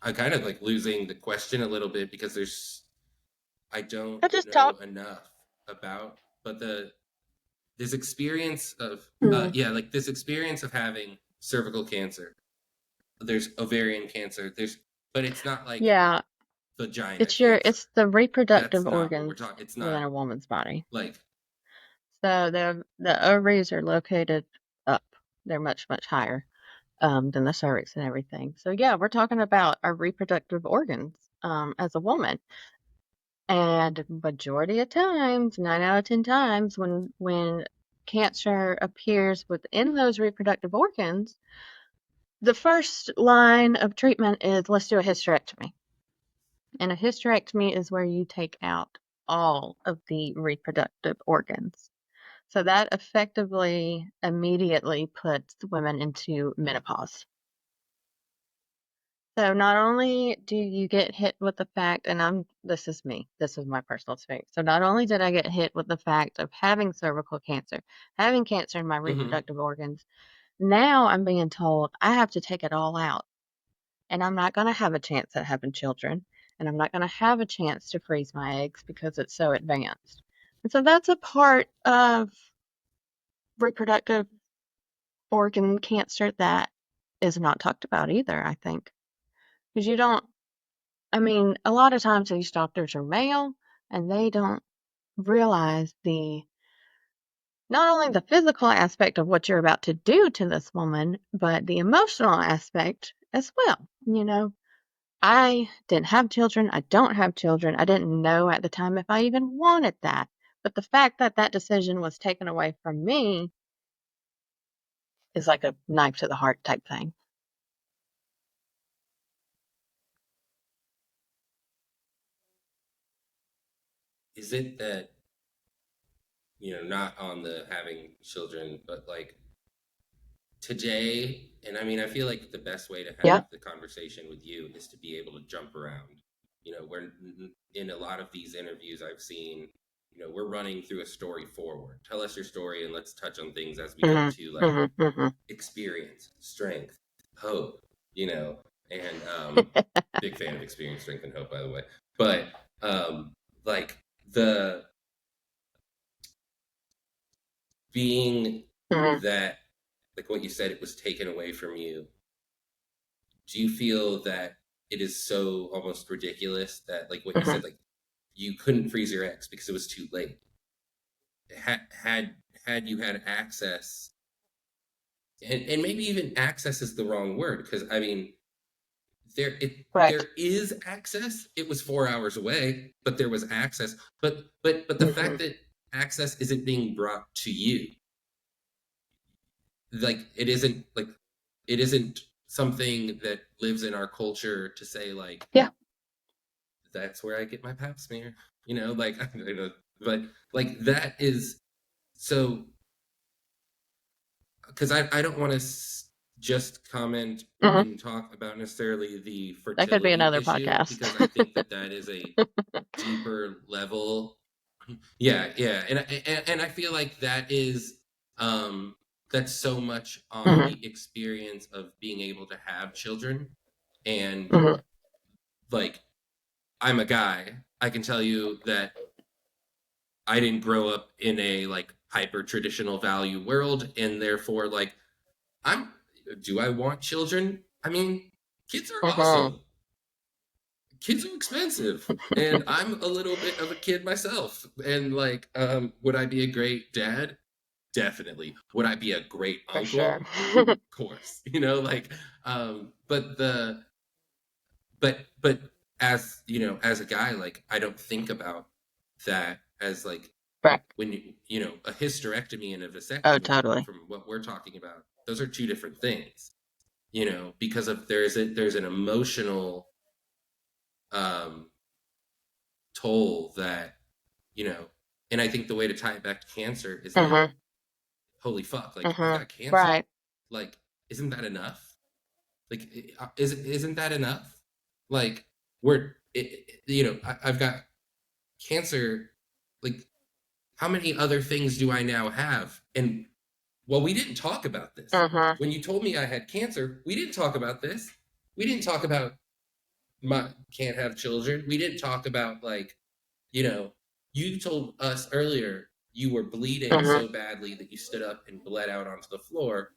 I'm kind of like losing the question a little bit, because I don't I just know talk. enough about, but this experience of Mm. yeah, like this experience of having cervical cancer. There's ovarian cancer. But it's not like Yeah, vagina cancer. it's the That's reproductive not what we're organs talking. It's within not a woman's body. like, So the ovaries are located up. They're much higher than the cervix and everything. So yeah, we're talking about our reproductive organs as a woman. And majority of times, 9 out of 10 times, when cancer appears within those reproductive organs, the first line of treatment is let's do a hysterectomy. And a hysterectomy is where you take out all of the reproductive organs. So that effectively immediately puts women into menopause. So not only do you get hit with the fact, and this is me, this is my personal experience. So not only did I get hit with the fact of having cervical cancer, having cancer in my mm-hmm. reproductive organs, now I'm being told I have to take it all out. And I'm not going to have a chance at having children. And I'm not going to have a chance to freeze my eggs because it's so advanced. And so that's a part of reproductive organ cancer that is not talked about either, I think. Because you don't, I mean, a lot of times these doctors are male and they don't realize not only the physical aspect of what you're about to do to this woman, but the emotional aspect as well. I didn't have children. I don't have children. I didn't know at the time if I even wanted that. But the fact that that decision was taken away from me is like a knife to the heart type thing. Is it that, not on the having children, but like today, and I mean, I feel like the best way to Yeah. have the conversation with you is to be able to jump around. We're in a lot of these interviews I've seen, we're running through a story forward. Tell us your story, and let's touch on things as we get to, Mm-hmm. like, Mm-hmm. Mm-hmm. experience, strength, hope, and big fan of experience, strength, and hope, by the way. But like, the being Mm-hmm. that, like what you said, it was taken away from you. Do you feel that it is so almost ridiculous that, like what you Mm-hmm. said, like, you couldn't freeze your eggs because it was too late? Had you had access, and maybe even access is the wrong word, because I mean, Correct. there is access. It was 4 hours away, but there was access. But the Mm-hmm. fact that access isn't being brought to you, like, it isn't something that lives in our culture to say, like, Yeah. that's where I get my pap smear. Like, but like, that is so, because I don't want to just comment Mm-hmm. and talk about necessarily the That could be fertility another issue, podcast. because I think that is a deeper level. Yeah, yeah, and I feel like that is, that's so much on Mm-hmm. the experience of being able to have children. And Mm-hmm. like, I'm a guy, I can tell you that I didn't grow up in a, like, hyper traditional value world, and therefore, like, I'm do I want children? I mean, kids are Mm-hmm. awesome. Kids are expensive, and I'm a little bit of a kid myself. And like, would I be a great dad? Definitely. Would I be a great For sure. uncle? Of course. Like, but but as you know, as a guy, like I don't think about that as like Right. when a hysterectomy and a Oh, vasectomy totally. from what we're talking about, those are two different things, because of there's an emotional um toll that, you know, and I think the way to tie it back to cancer is that Mm-hmm. holy fuck, like I've Mm-hmm. got cancer, Right. like isn't that enough? Like isn't that enough? Like I've got cancer, like how many other things do I now have? And well, we didn't talk about this. Mm-hmm. When you told me I had cancer, we didn't talk about this. We didn't talk about my can't have children. We didn't talk about like, you know, you told us earlier you were bleeding Mm-hmm. so badly that you stood up and bled out onto the floor.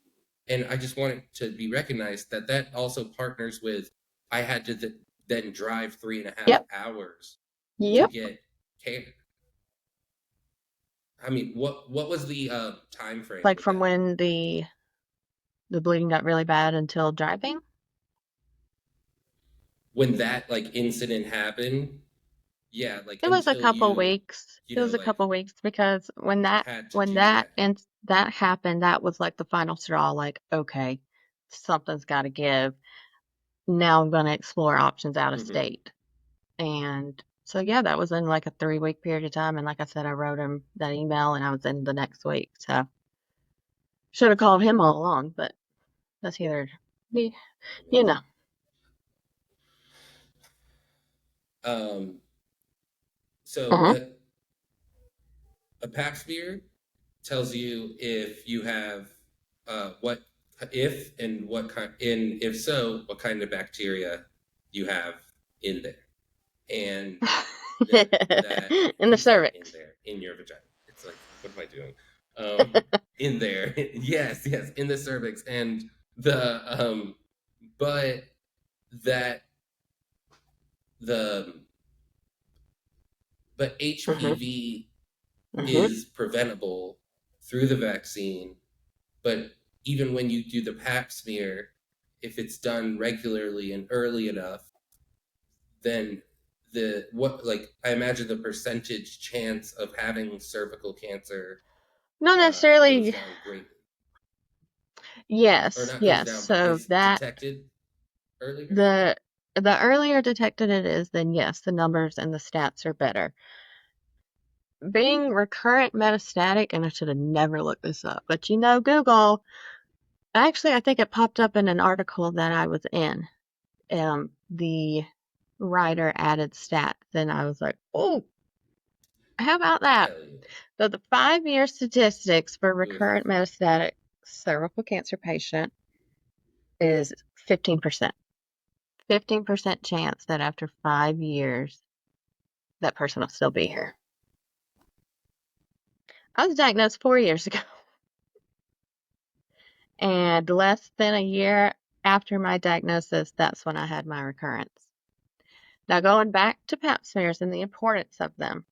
And I just wanted to be recognized that that also partners with I had to then drive 3.5 Yep. hours to Yep. get care. I mean, what was the time frame Like with from that? when the bleeding got really bad until driving. When that like incident happened, yeah, like It was a until couple you, weeks. It was a like couple weeks because when that had to when do that that. and that happened, that was like the final straw. Like, okay, something's got to give. Now I'm going to explore options out of Hmm. state. And so, yeah, that was in like a 3 week period of time. And like I said, I wrote him that email and I was in the next week. So should have called him all along, but that's either, you know. Amazing. Um, so Uh-huh. a pap smear tells you if you have what if and what kind and if so what kind of bacteria you have in there, and that In the I'm sorry, in cervix. there in your vagina. It's like what am I doing? In there, yes, in the cervix, and the but that the but Hmm. HPV Hmm. is preventable through the vaccine. But even when you do the pap smear, if it's done regularly and early enough, then the what like I imagine the percentage chance of having cervical cancer Not goes necessarily. down greatly, or Yes, not goes yes. down, but So is that detected earlier. the the earlier detected it is, then yes, the numbers and the stats are better. Being recurrent metastatic, and I should have never looked this up, but Google, actually, I think it popped up in an article that I was in. The writer added stats, and I was like, oh, how about that? Hell yeah. So the 5 year statistics for Oof. recurrent metastatic cervical cancer patient is 15%. 15% chance that after 5 years, that person will still be here. I was diagnosed 4 years ago, and less than a year after my diagnosis, that's when I had my recurrence. Now, going back to pap smears and the importance of them,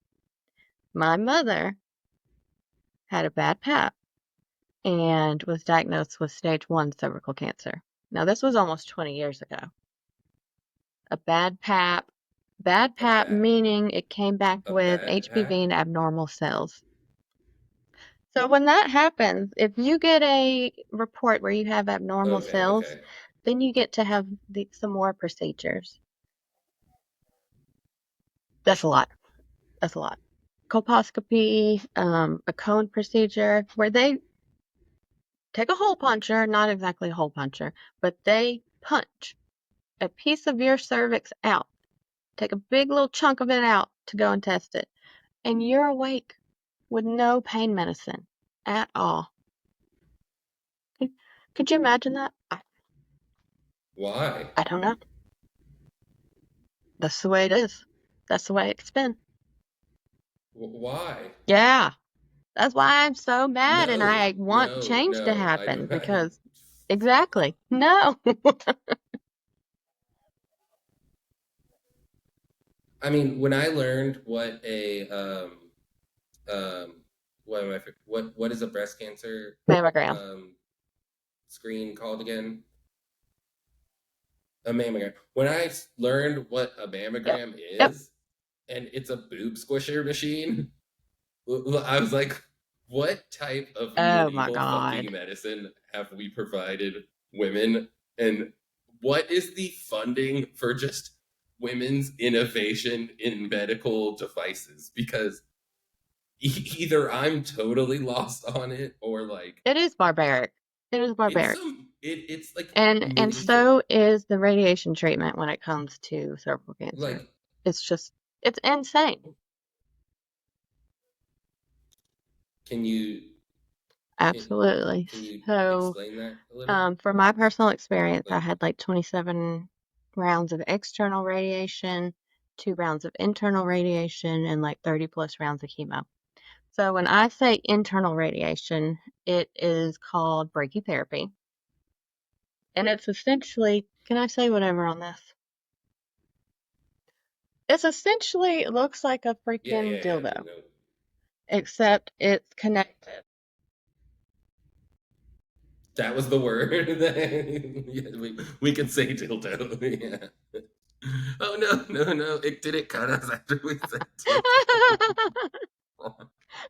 my mother had a bad pap and was diagnosed with stage 1 cervical cancer. Now, this was almost 20 years ago. A bad A pap pap, meaning it came back a with bad HPV pap. and abnormal cells. So when that happens, if you get a report where you have abnormal Okay, cells, okay, then you get to have some more procedures. That's a lot. That's a lot. Colposcopy, a cone procedure where they take a hole puncher, not exactly a hole puncher, but they punch a piece of your cervix out, take a big little chunk of it out to go and test it, and you're awake with no pain medicine at all. Could, could you imagine that? why? I don't know. That's the way it is. That's the way it's been. Why? Yeah, that's why I'm so mad and No, I want no, change to no. I happen don't. because exactly. No. I mean, when I learned what um what am I what is a breast cancer Mammogram. um screen called again? A mammogram. When I learned what a Yep. mammogram Yep. is, and it's a boob squisher machine, I was like, what type of Oh my medieval God. fucking medicine have we provided women? And what is the funding for just women's innovation in medical devices? Because either I'm totally lost on it or like It is barbaric. It is it's barbaric. some it's like And medieval. so is the radiation treatment when it comes to cervical cancer. Like, It's just, it's insane. can you can, Absolutely. can you So, explain that a little? for my personal experience, I Like, had like 27 rounds of external radiation, 2 rounds of internal radiation, and like 30 plus rounds of chemo. So when I say internal radiation, it is called brachytherapy. And it's essentially, can I say whatever on this? It's essentially, it looks like a yeah, freaking yeah, yeah. dildo, No, except it's connected. that was the word. Yeah, we can say dildo. Yeah. Oh no, no, no! It didn't cut us after we said dildo.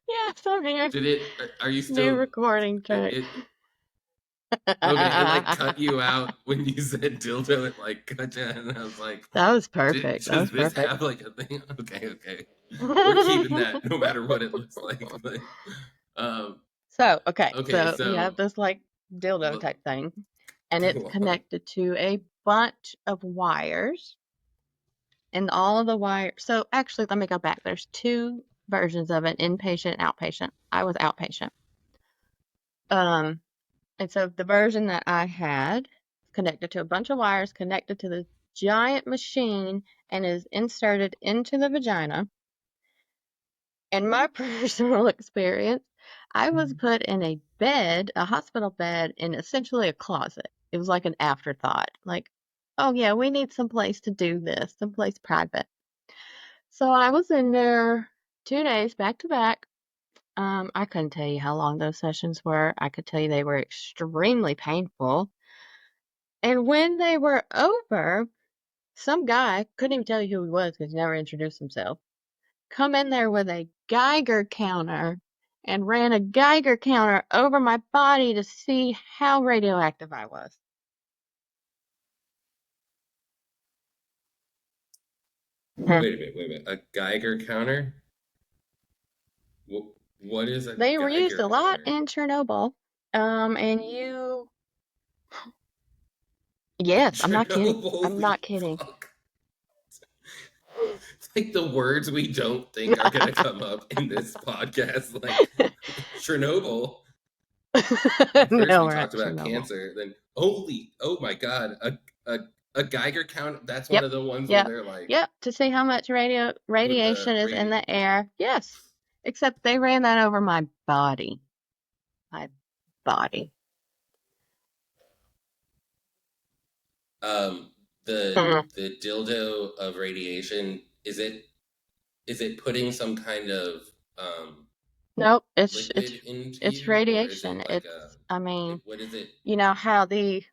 Yes, I'm here. Did it? Are you New still? recording track. It okay. It like cut you out when you said dildo. It like cut you, and I was like, That was perfect. That does was this perfect. have like a thing? Okay, okay. We're keeping that no matter what it looks like. But um, So, okay, okay, so you so have this like dildo look, type thing, and it's go on. connected to a bunch of wires, and all of the wires. So, actually, let me go back. There's two versions of it, inpatient and outpatient. I was outpatient. Um, and so the version that I had connected to a bunch of wires, connected to the giant machine, and is inserted into the vagina. In my personal experience, I was put in a bed, a hospital bed, in essentially a closet. It was like an afterthought. Like, oh yeah, we need some place to do this, someplace private. So I was in there 2 days back to back. I couldn't tell you how long those sessions were. I could tell you they were extremely painful. And when they were over, some guy, couldn't even tell you who he was because he never introduced himself, come in there with a Geiger counter and ran a Geiger counter over my body to see how radioactive I was. Wait a minute, wait a minute. A Geiger counter? What, what is a They were used Geiger a lot counter? in Chernobyl. And you, yes, I'm not kidding. I'm Holy not kidding. fuck. It's like the words we don't think are gonna come up in this podcast, like Chernobyl. At first No, we we're at talked about Chernobyl. cancer, then holy, oh my god, a, a Geiger count. That's one Yep, of the ones where yep, they're like yep. To see how much radiation is in radio. the air. Yes, except they ran that over my body. My body. Um, the Mhm. the dildo of radiation, is it putting some kind of Nope, liquid into it's you, or is radiation. it like It's a I mean, what is it? you know how the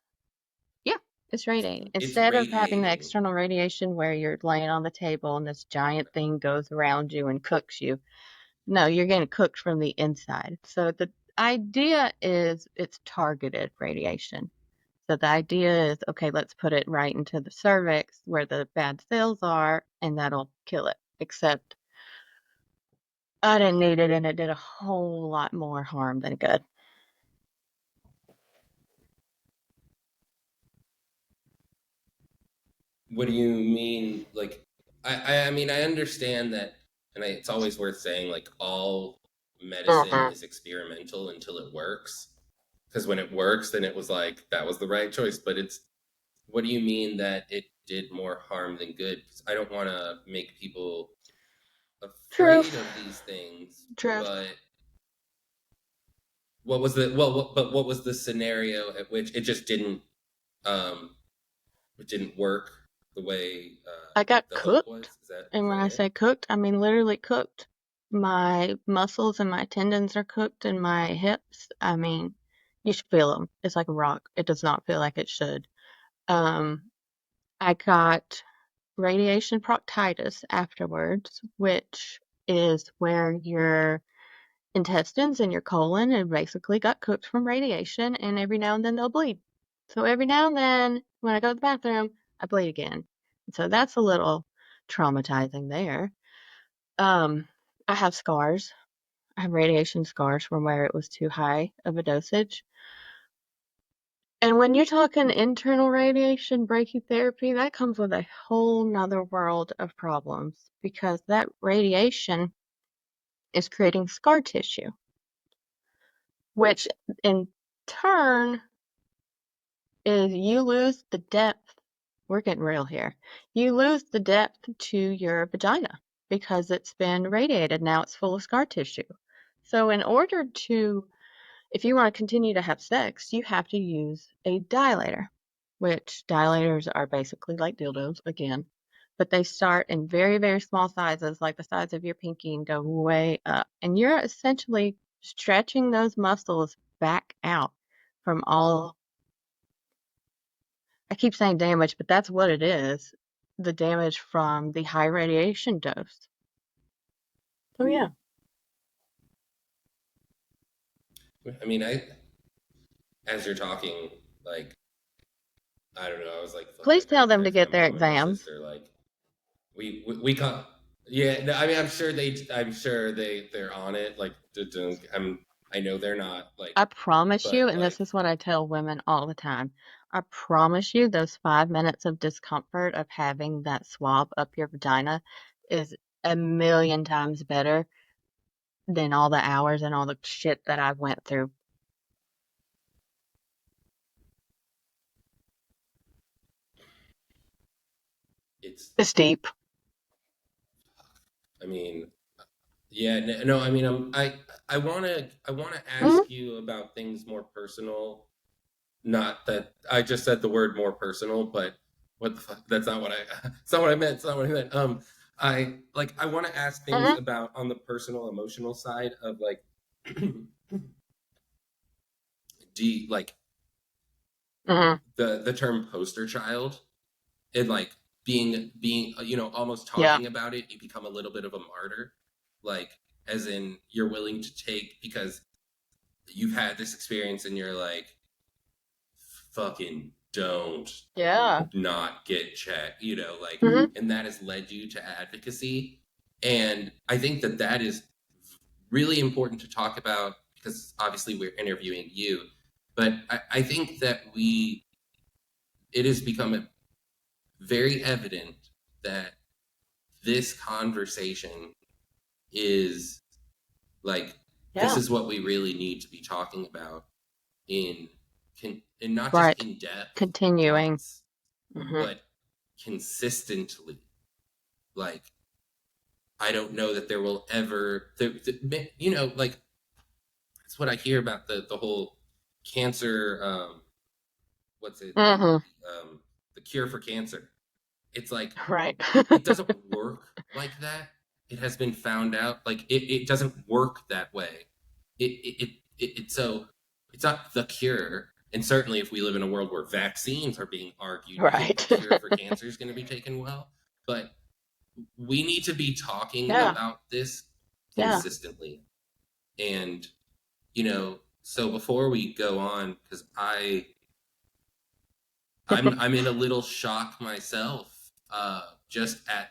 yeah, it's radiating. It's Instead of having the radiating. external radiation where you're laying on the table and this giant thing goes around you and cooks you, no, you're getting cooked from the inside. So the idea is it's targeted radiation. So the idea is, okay, let's put it right into the cervix where the bad cells are, and that'll kill it. Except I didn't need it, and it did a whole lot more harm than good. What do you mean? Like, I mean, I understand that, and it's always worth saying, like, all medicine Mhm. is experimental until it works. Because when it works, then it was like, that was the right choice. But it's, what do you mean that it did more harm than good? 'Cause I don't want to make people afraid Truth. of these things, Truth. but what was the, well, but what was the scenario at which um, it didn't work the way I got the hope cooked. was? And Is when that I it? say cooked, I mean literally cooked. My muscles and my tendons are cooked and my hips. I mean, you should feel them. It's like a rock. It does not feel like it should. Um, I got radiation proctitis afterwards, which is where your intestines and your colon have basically got cooked from radiation, and every now and then they'll bleed. So every now and then, when I go to the bathroom, I bleed again. So that's a little traumatizing there. Um, I have scars. I have radiation scars from where it was too high of a dosage. And when you're talking internal radiation brachytherapy, that comes with a whole nother world of problems because that radiation is creating scar tissue, which in turn is you lose the depth. We're getting real here. You lose the depth to your vagina because it's been radiated. Now it's full of scar tissue. So in order to, if you want to continue to have sex, you have to use a dilator, which dilators are basically like dildos again, but they start in very, very small sizes, like the size of your pinky, and go way up. And you're essentially stretching those muscles back out from all, I keep saying damage, but that's what it is, the damage from the high radiation dose. Oh, yeah. I mean, as you're talking, like, I don't know, I was like Please fucking tell right them there to for my get their mom and my exams. sister. Like, we can't. Yeah, no, I mean, I'm sure they're on it. Like, I know they're not. Like, I promise you, but and this like, is what I tell women all the time, I promise you those 5 minutes of discomfort of having that swab up your vagina is a million times better than all the hours and all the shit that I went through. it's. It's deep. I mean, yeah, no. I mean, I wanna Mhm, ask you about things more personal. Not that I just said the word more personal, but what the fuck? That's not what I. It's not what I meant. It's not what I meant. I want to ask things mhm, about on the personal, emotional side of like, like mhm. the term poster child and like being almost Yeah, talking about it. You become a little bit of a martyr, like as in you're willing to take because you've had this experience and you're like fucking don't yeah. not get checked, like, Mhm, and that has led you to advocacy. And I think that that is really important to talk about because obviously we're interviewing you. But I think that it has become very evident that this conversation is like, this yeah. is what we really need to be talking about in, and not just Right. in depth Continuing. once, Mhm, but consistently. Like, I don't know that there will ever, like that's what I hear about the whole cancer. What's it like? mhm. The cure for cancer. It's like Right. it doesn't work like that. It has been found out. Like it doesn't work that way. So it's not the cure. And certainly, if we live in a world where vaccines are being argued, you think the Right. cure for cancer is going to be taken well. But we need to be talking Yeah, about this yeah. consistently. And, so before we go on, because I'm in a little shock myself, just at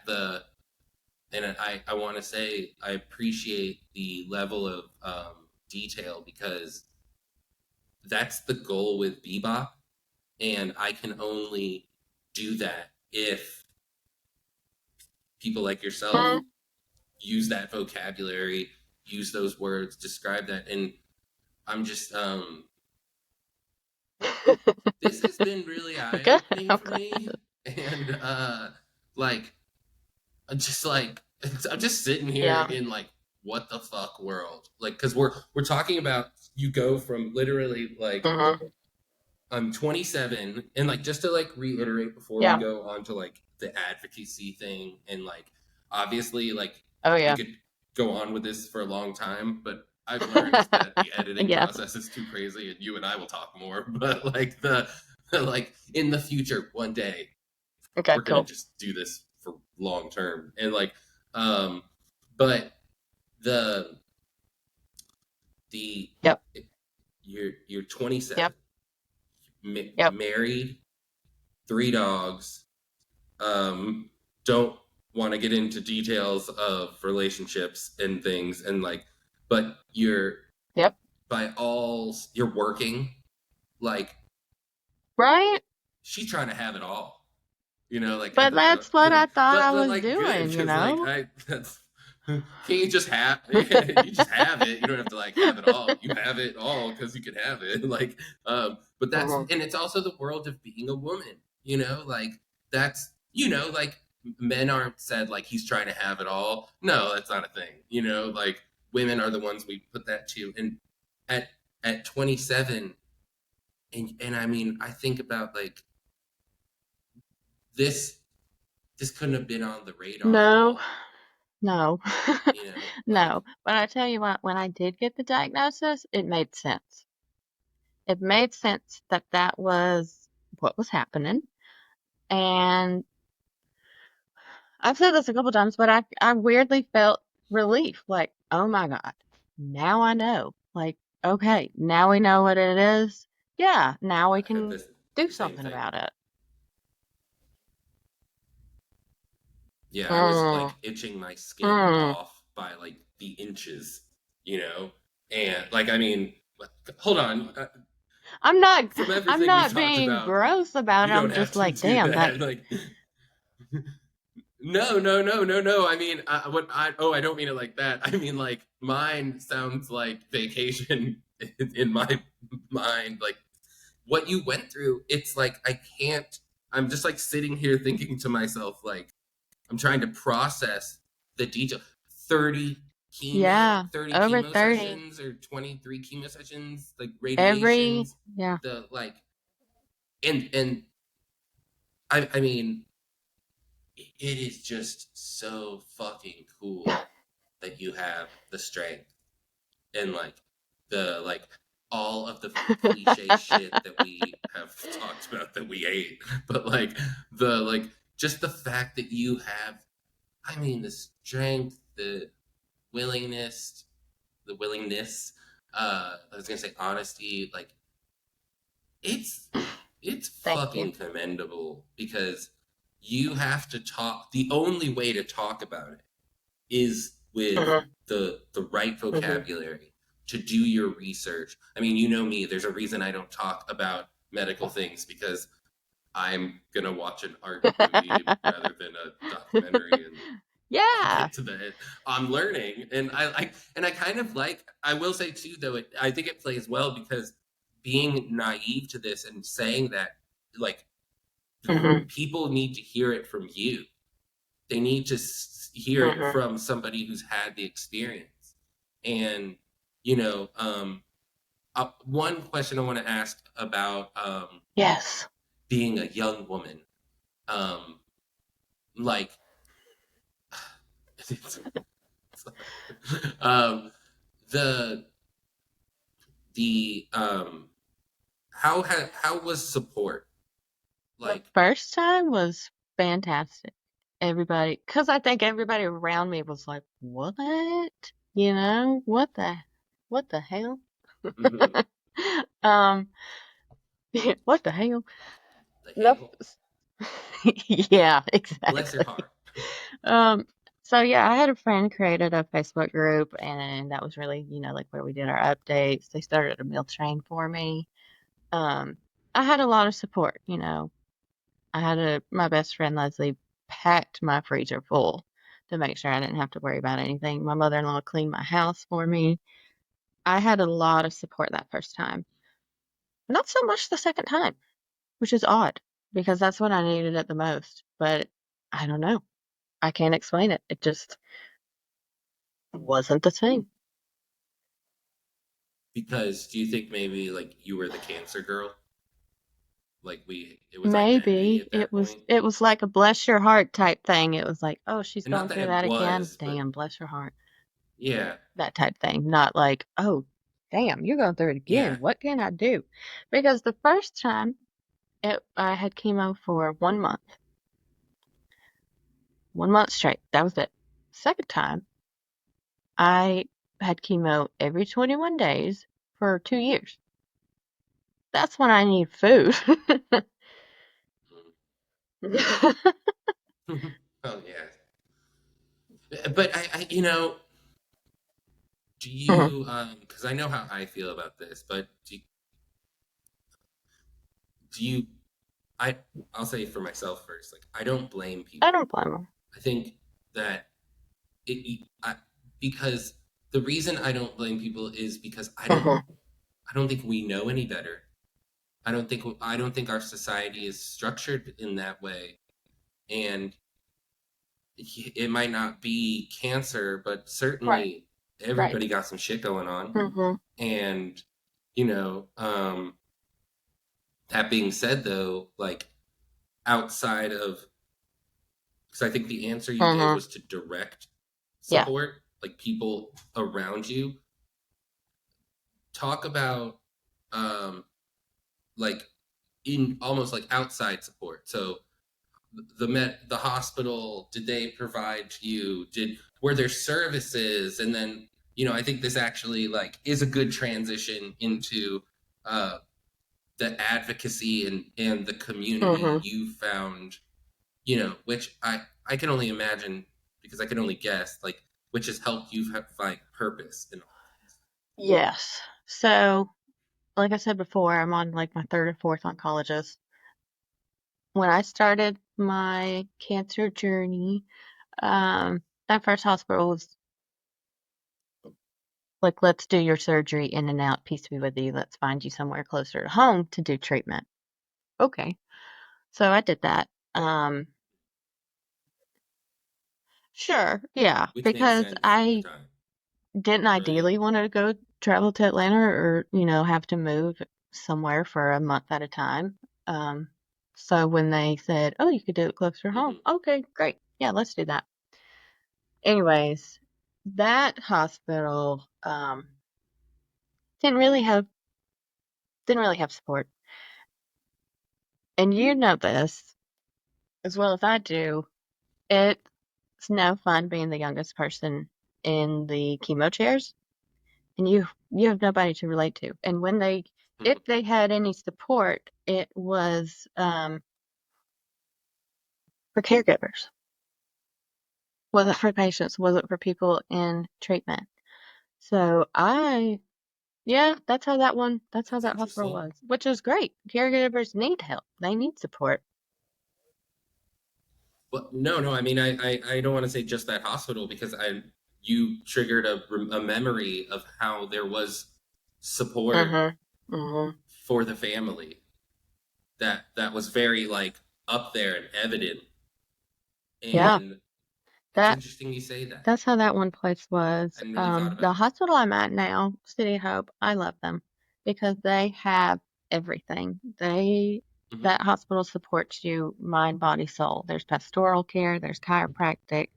and I want to say I appreciate the level of detail because that's the goal with Bebop, and I can only do that if people like yourself Mhm. use that vocabulary, use those words, describe that, and I'm just this has been really eye Good. opening I'm for glad. me, and like I'm just like I'm just sitting here Yeah. in like what the fuck world, like because we're talking about you go from literally like Mhm. I'm 27, and like just to like reiterate before we Yeah. go on to like the advocacy thing, and like obviously like Oh, we yeah. could go on with this for a long time, but I've learned that the editing Yeah. process is too crazy, and you and I will talk more. But like like in the future, one day, Okay, we're gonna cool. just do this for long term. And like, um, but the the Yep. you're 27, Yep. Yep. married, three dogs. Don't want to get into details of relationships and things, and like, but Yep. you're working. Like, Right? she's trying to have it all, you know, like But that's what I thought I but was like good, doing, you because like know? I that's can't you just have you just have it. You don't have to like have it all. You have it all because you can have it. Like, but that's, Mhm. and it's also the world of being a woman, you know, like that's, you know, like men aren't said like he's trying to have it all. No, that's not a thing, you know, like women are the ones we put that to. And at 27, and I mean, I think about like this this couldn't have been on the radar at No, all, no, you know, like no. But I tell you what, when I did get the diagnosis, it made sense. It made sense that that was what was happening. And I've said this a couple times, but I weirdly felt relief. Like, oh my God, now I know. Like, okay, now we know what it is. Yeah, now we I had can this do the same something thing. about it. Yeah, I was Mm, like itching my skin mm. off by like the inches, you know, and like I mean, hold on, I'm not, from I'm everything we not talked being about, gross about you it. don't I'm have just to like, do damn, that, that. Like, no, no, no, no, no. I mean, what I oh, I don't mean it like that. I mean, like mine sounds like vacation in my mind. Like what you went through, it's like I can't. I'm just like sitting here thinking to myself, like I'm trying to process the detail. 30 yeah, 30 over chemo 30, sessions or 23 chemo sessions, like every, radiations, yeah. the like, and I mean, it is just so fucking cool that you have the strength and like the like all of the cliche shit that we have talked about that we ate, but like the like just the fact that you have, I mean, the strength, willingness the willingness, I was gonna say honesty, like it's it's Thank you. fucking commendable because you have to talk, the only way to talk about it is with Hmm. the right Hmm. vocabulary, to do your research. I mean, you know me, there's a reason I don't talk about medical things, because I'm gonna watch an art movie rather than a documentary, and I'll Yeah. get to that. I'm learning, and I kind of like. I will say too, though, I think it plays well because being naive to this and saying that, like, Hmm. people need to hear it from you. They need to hear it Hmm. from somebody who's had the experience. And you know, one question I want to ask about Yes. being a young woman, um, like, um, the how was support The like? first time was fantastic. Everybody, because I think everybody around me was like, what? You know, what the hell? Mhm, Um, what the hell? the The, hell, yeah, bless your exactly. heart. Um, so yeah, I had a friend created a Facebook group, and that was really, like where we did our updates. They started a meal train for me. Um, I had a lot of support, I had my best friend Leslie packed my freezer full to make sure I didn't have to worry about anything. My mother-in-law cleaned my house for me. I had a lot of support that first time. Not so much the second time, which is odd because that's when I needed it the most. But I don't know. I can't explain it. It just wasn't the same. Because do you think maybe like you were the cancer girl? Like it was identity Maybe at it that was point, it was like a bless your heart type thing. It was like, oh, she's and not going that through it that again. was, but Damn, bless her heart. yeah, That type thing. Not like, oh, damn, you're going through it yeah. again. What can I do? Because the first time I had chemo for 1 month. 1 month straight. That was it. Second time, I had chemo every 21 days for 2 years. That's when I need food. Oh yeah, but do Mhm, you because I know how I feel about this, but do you I I'll say for myself first, like I don't blame I people. don't blame her. I think that because the reason I don't blame people is because Mhm, I don't think we know any better. I don't think our society is structured in that way, and it might not be cancer, but right, certainly right. everybody got some shit going on. Mhm, And you know, that being said, though, like outside of because I think the answer you gave mhm, was to direct yeah, support, like people around you. Talk about um, like in almost like outside support. So the hospital, did they provide you? Did were there services? And then I think this actually like is a good transition into uh, the advocacy and the community mhm, you found. Which I can only imagine because I can only guess like which has helped you find purpose in all yes. So, like I said before, I'm on like my third or fourth oncologist. When I started my cancer journey, that first hospital was like, let's do your surgery in and out, peace be with you. Let's find you somewhere closer to home to do treatment. Okay. So I did that. Sure, yeah, which made because sense at the I time, didn't right? ideally want to go travel to Atlanta or, have to move somewhere for a month at a time. Um, so when they said, "Oh, you could do it closer to home," Hmm. okay, great. Yeah, let's do that. Anyways, that hospital didn't really have didn't really have support. And you know this as well as I do. It's no fun being the youngest person in the chemo chairs, and you have nobody to relate to. And if they had any support, it was for caregivers, wasn't for patients, wasn't for people in treatment. So yeah, that's how That's that hospital interesting. was, which is great. Caregivers need help. They need support. Well, no, no. I mean, I don't want to say just that hospital because you triggered a memory of how there was support Mhm. Mhm. for the family that was very like up there and evident. Yeah, And it's that interesting you say that. that's how that one place was. I hadn't really thought The about that. hospital I'm at now, City Hope, I love them because they have everything. Hmm. That hospital supports you mind, body, soul. There's pastoral care, there's chiropractic.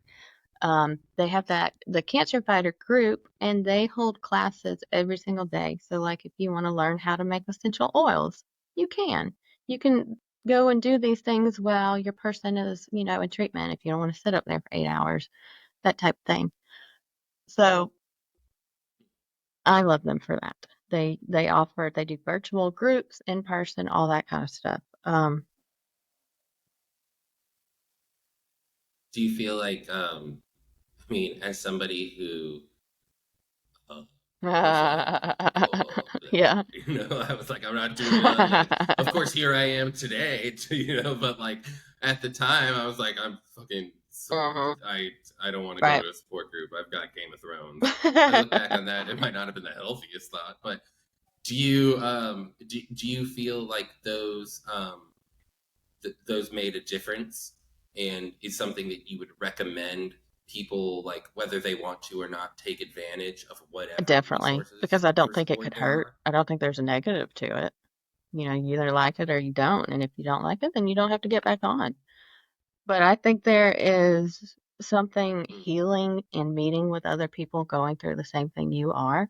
They have the cancer fighter group, and they hold classes every single day. So, like, if you want to learn how to make essential oils, you can. You can go and do these things while your person is, in treatment if you don't want to sit up there for 8 hours, that type of thing. So I love them for that. They do virtual groups, in person, all that kind of stuff. Do you feel like, I mean, as somebody who uh, was like, oh, Yeah. I was like, I'm not doing well. And of course, here I am today, but like at the time, I was like, I'm fucking, Hmm. I don't want to go Right. to a support group. I've got Game of Thrones. I look back on that, it might not have been the healthiest thought, but do you feel like those made a difference and is something that you would recommend people like whether they want to or not take advantage of whatever Definitely, resources because I don't for think it support could there hurt. are? I don't think there's a negative to it. You either like it or you don't, and if you don't like it, then you don't have to get back on. But I think there is something Mm, healing in meeting with other people going through the same thing you are.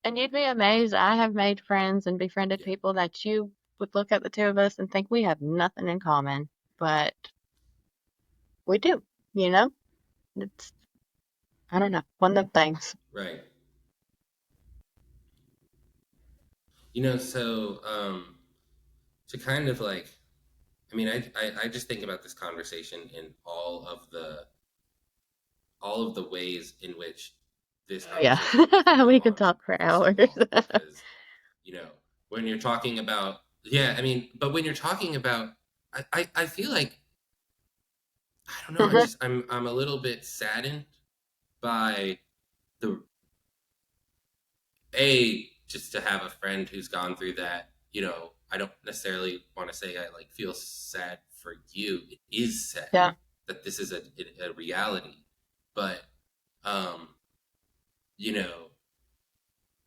And you'd be amazed. I have made friends and befriended yeah. people that you would look at the two of us and think we have nothing in common, but we do. you know? It's, I don't know, one of them things. Right. You know, so to kind of like, I mean, I just think about this conversation in all of the ways in which this Oh, yeah. conversation could go We could on talk for for so hours. long because, you know, when you're talking about, yeah, I mean, but when you're talking about, I feel like, I don't know, Mhm. I'm a little bit saddened by the, just to have a friend who's gone through that, I don't necessarily want to say I like feel sad for you. It is sad Yeah. that this is a reality, but, um, you know,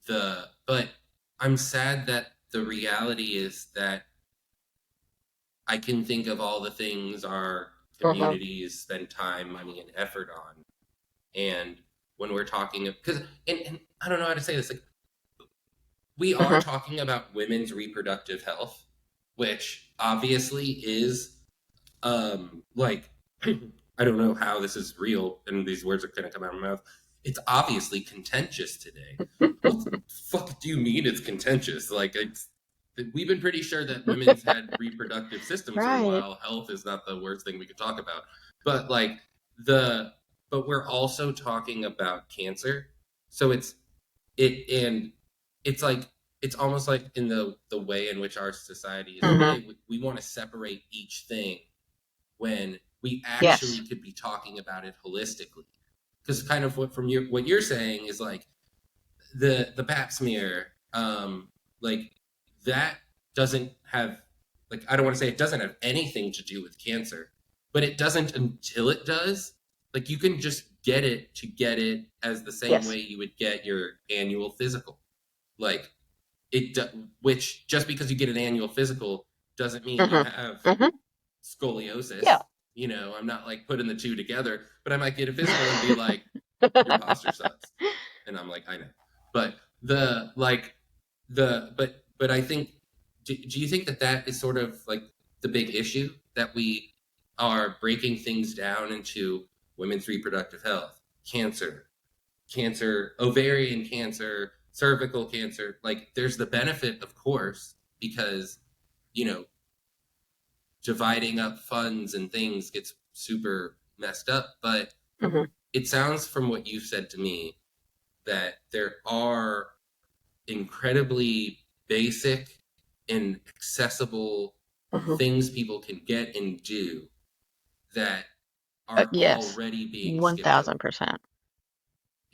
but I'm sad that the reality is that I can think of all the things our Mhm. communities spend time, money, and effort on. And when we're talking, because, and I don't know how to say this, like, we are Mhm. talking about women's reproductive health, which obviously is, like, I don't know how this is real, and these words are going to come out of my mouth. It's obviously contentious today. What the fuck do you mean it's contentious? Like, we've been pretty sure that women's had reproductive systems for a Right. while. Health is not the worst thing we could talk about, but like the, but we're also talking about cancer. So and it's like, it's almost like in the way in which our society is Mhm. today, we want to separate each thing when we Yes. actually could be talking about it holistically. Because kind of what you're saying is like the pap smear, like that doesn't have, like, I don't want to say it doesn't have anything to do with cancer, but it doesn't until it does. Like, you can just get it as the same Yes. way you would get your annual physical. Like, which, just because you get an annual physical doesn't mean you Mhm. have Mhm. Yeah. scoliosis. I'm not like putting the two together, but I might get a physical and be like, your posture sucks. And I'm like, I know. But the like but I think, do you think that that is sort of like the big issue, that we are breaking things down into women's reproductive health, cancer, ovarian cancer, cervical cancer? Like, there's the benefit, of course, because, you know, dividing up funds and things gets super messed up. But Mhm. it sounds from what you've said to me that there are incredibly basic and accessible Mhm. things people can get and do that are Yes. already being skipped over. 1000%.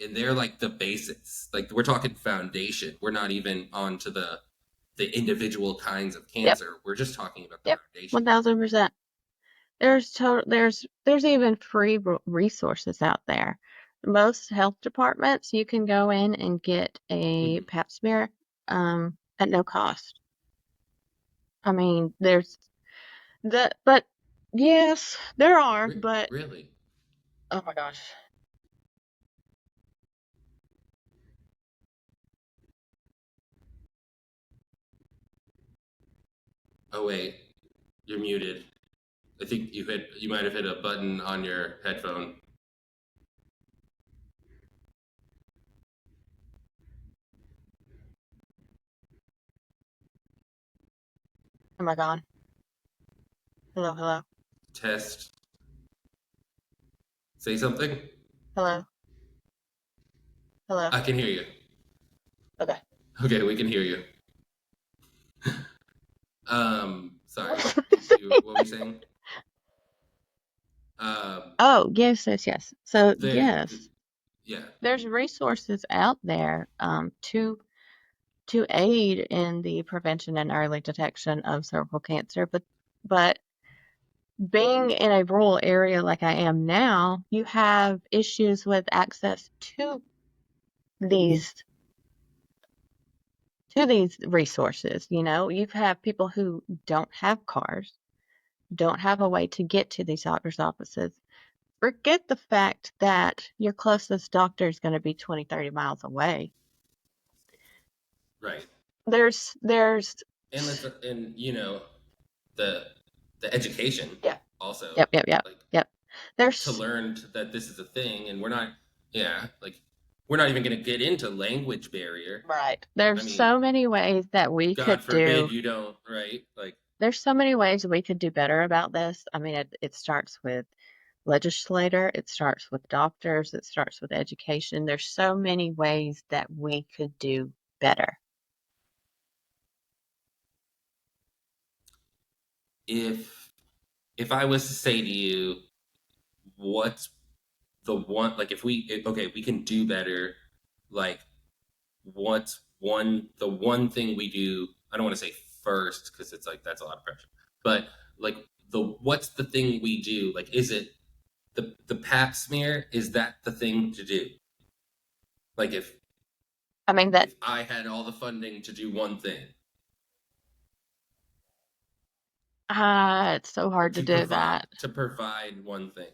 And they're like the basics. Like, we're talking foundation. We're not even on to the individual kinds of Yep. cancer. We're just talking about the Yep. foundation. 1000%. There's even free resources out there. Most health departments, you can go in and get a Mhm. pap smear at no cost. I mean, but yes, there are, but Really? oh my gosh. Oh wait, you're muted. I think you might have hit a button on your headphone. Am I gone? Hello, hello, Test. Say something. hello, hello. I can hear you. Okay. Okay, we can hear you. Sorry. What were you saying? Um, Oh, yes, yes, yes. So, there. yes, Yeah. there's resources out there to aid in the prevention and early detection of cervical cancer, but being in a rural area like I am now, you have issues with access these these resources. You have people who don't have cars, don't have a way to get to these doctors' offices. Forget the fact that your closest doctor is going to be 20, 30 miles away. Right. There's And the the education Yeah. also, Yep, yep, yep, like, yep. to There's learn that this is a thing, and we're not. Yeah, like we're not even going to get into language barrier. right. I There's mean, so many ways that we God could do. forbid you don't, right? Like, There's so many ways we could do better about this. I mean, it starts with legislator, it starts with doctors, it starts with education. There's so many ways that we could do better. if if I was to say to you, what's the one, like, okay, we can do better, like, what's the one thing we do? I don't want to say first because it's like that's a lot of pressure, but like what's the thing we do? Like, is it the pap smear? Is that the thing to do? Like, I mean that if I had all the funding to do one thing, it's so hard to do that. to provide one thing.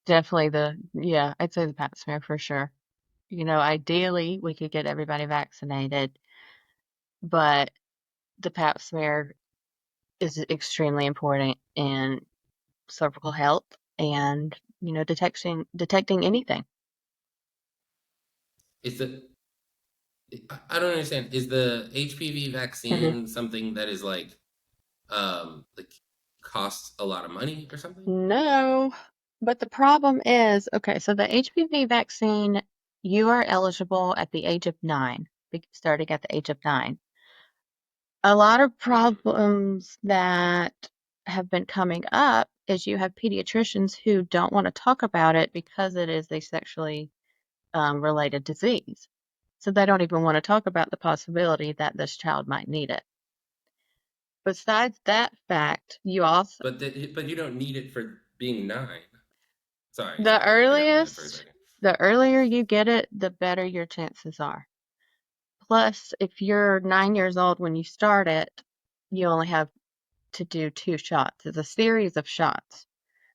Definitely yeah, I'd say the pap smear for sure. Ideally we could get everybody vaccinated, but the pap smear is extremely important in cervical health and, detecting anything. Is the I don't understand. Is the HPV Mhm. vaccine something that is like costs a lot of money or something? Like, No, but the problem is, okay, so the HPV vaccine, you are eligible at the age of 9, starting at the age of 9. A lot of mhm. problems that have been coming up is you have pediatricians who don't want to talk about it because it is a sexually related disease. So they don't even want to talk about the possibility that this child might need it. Besides that fact, you also, But you don't need it for being 9. the Sorry, I got mad for a earliest, second. the earlier you get it, the better your chances are. Plus, if you're 9 years old when you start it, you only have to do 2 shots. It's a series of shots.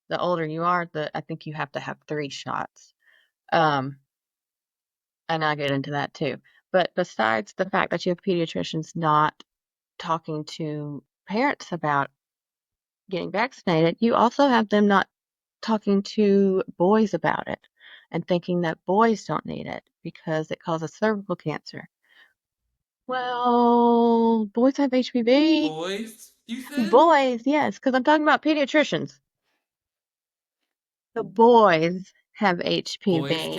The older you are, I think you have to have 3 shots. Um, and I'll get into that too. But besides the fact that you have pediatricians not talking to parents about getting vaccinated, you also have them not talking to boys about it and thinking that boys don't need it because it causes cervical cancer. Well, boys have HPV. Boys, you said? Boys, yes, because I'm talking about pediatricians. The boys have Boys HPV.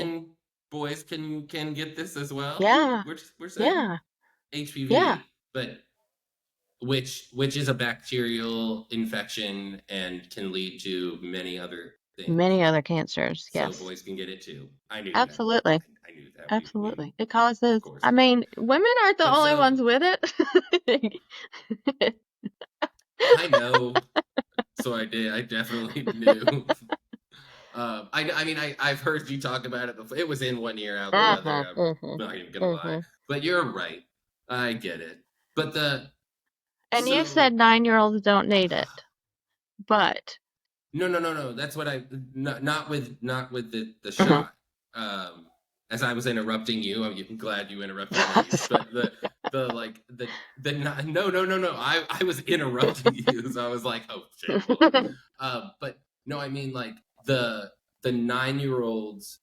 can can get this as well? Yeah, We're saying yeah, yeah. HPV, but which is a bacterial infection and can lead to many other things. Many other cancers, So yes. boys can get it too. I knew that. Absolutely. I knew that we knew, Absolutely. It of causes, I course. mean, women aren't the But only so ones with it. I know, so I did. I definitely knew. I mean, I've heard you talk about it before. It was in one ear, out the other. Mhm, I'm mhm, not even gonna lie, mhm. but you're right. I get it. But And you said so 9-year-olds don't need it, but no. That's what not with the mhm. shot. As I was interrupting you, I'm glad you interrupted me. But the like no. I was interrupting you, so I was like, oh shit, hold on. But no, I mean like the 9-year-olds,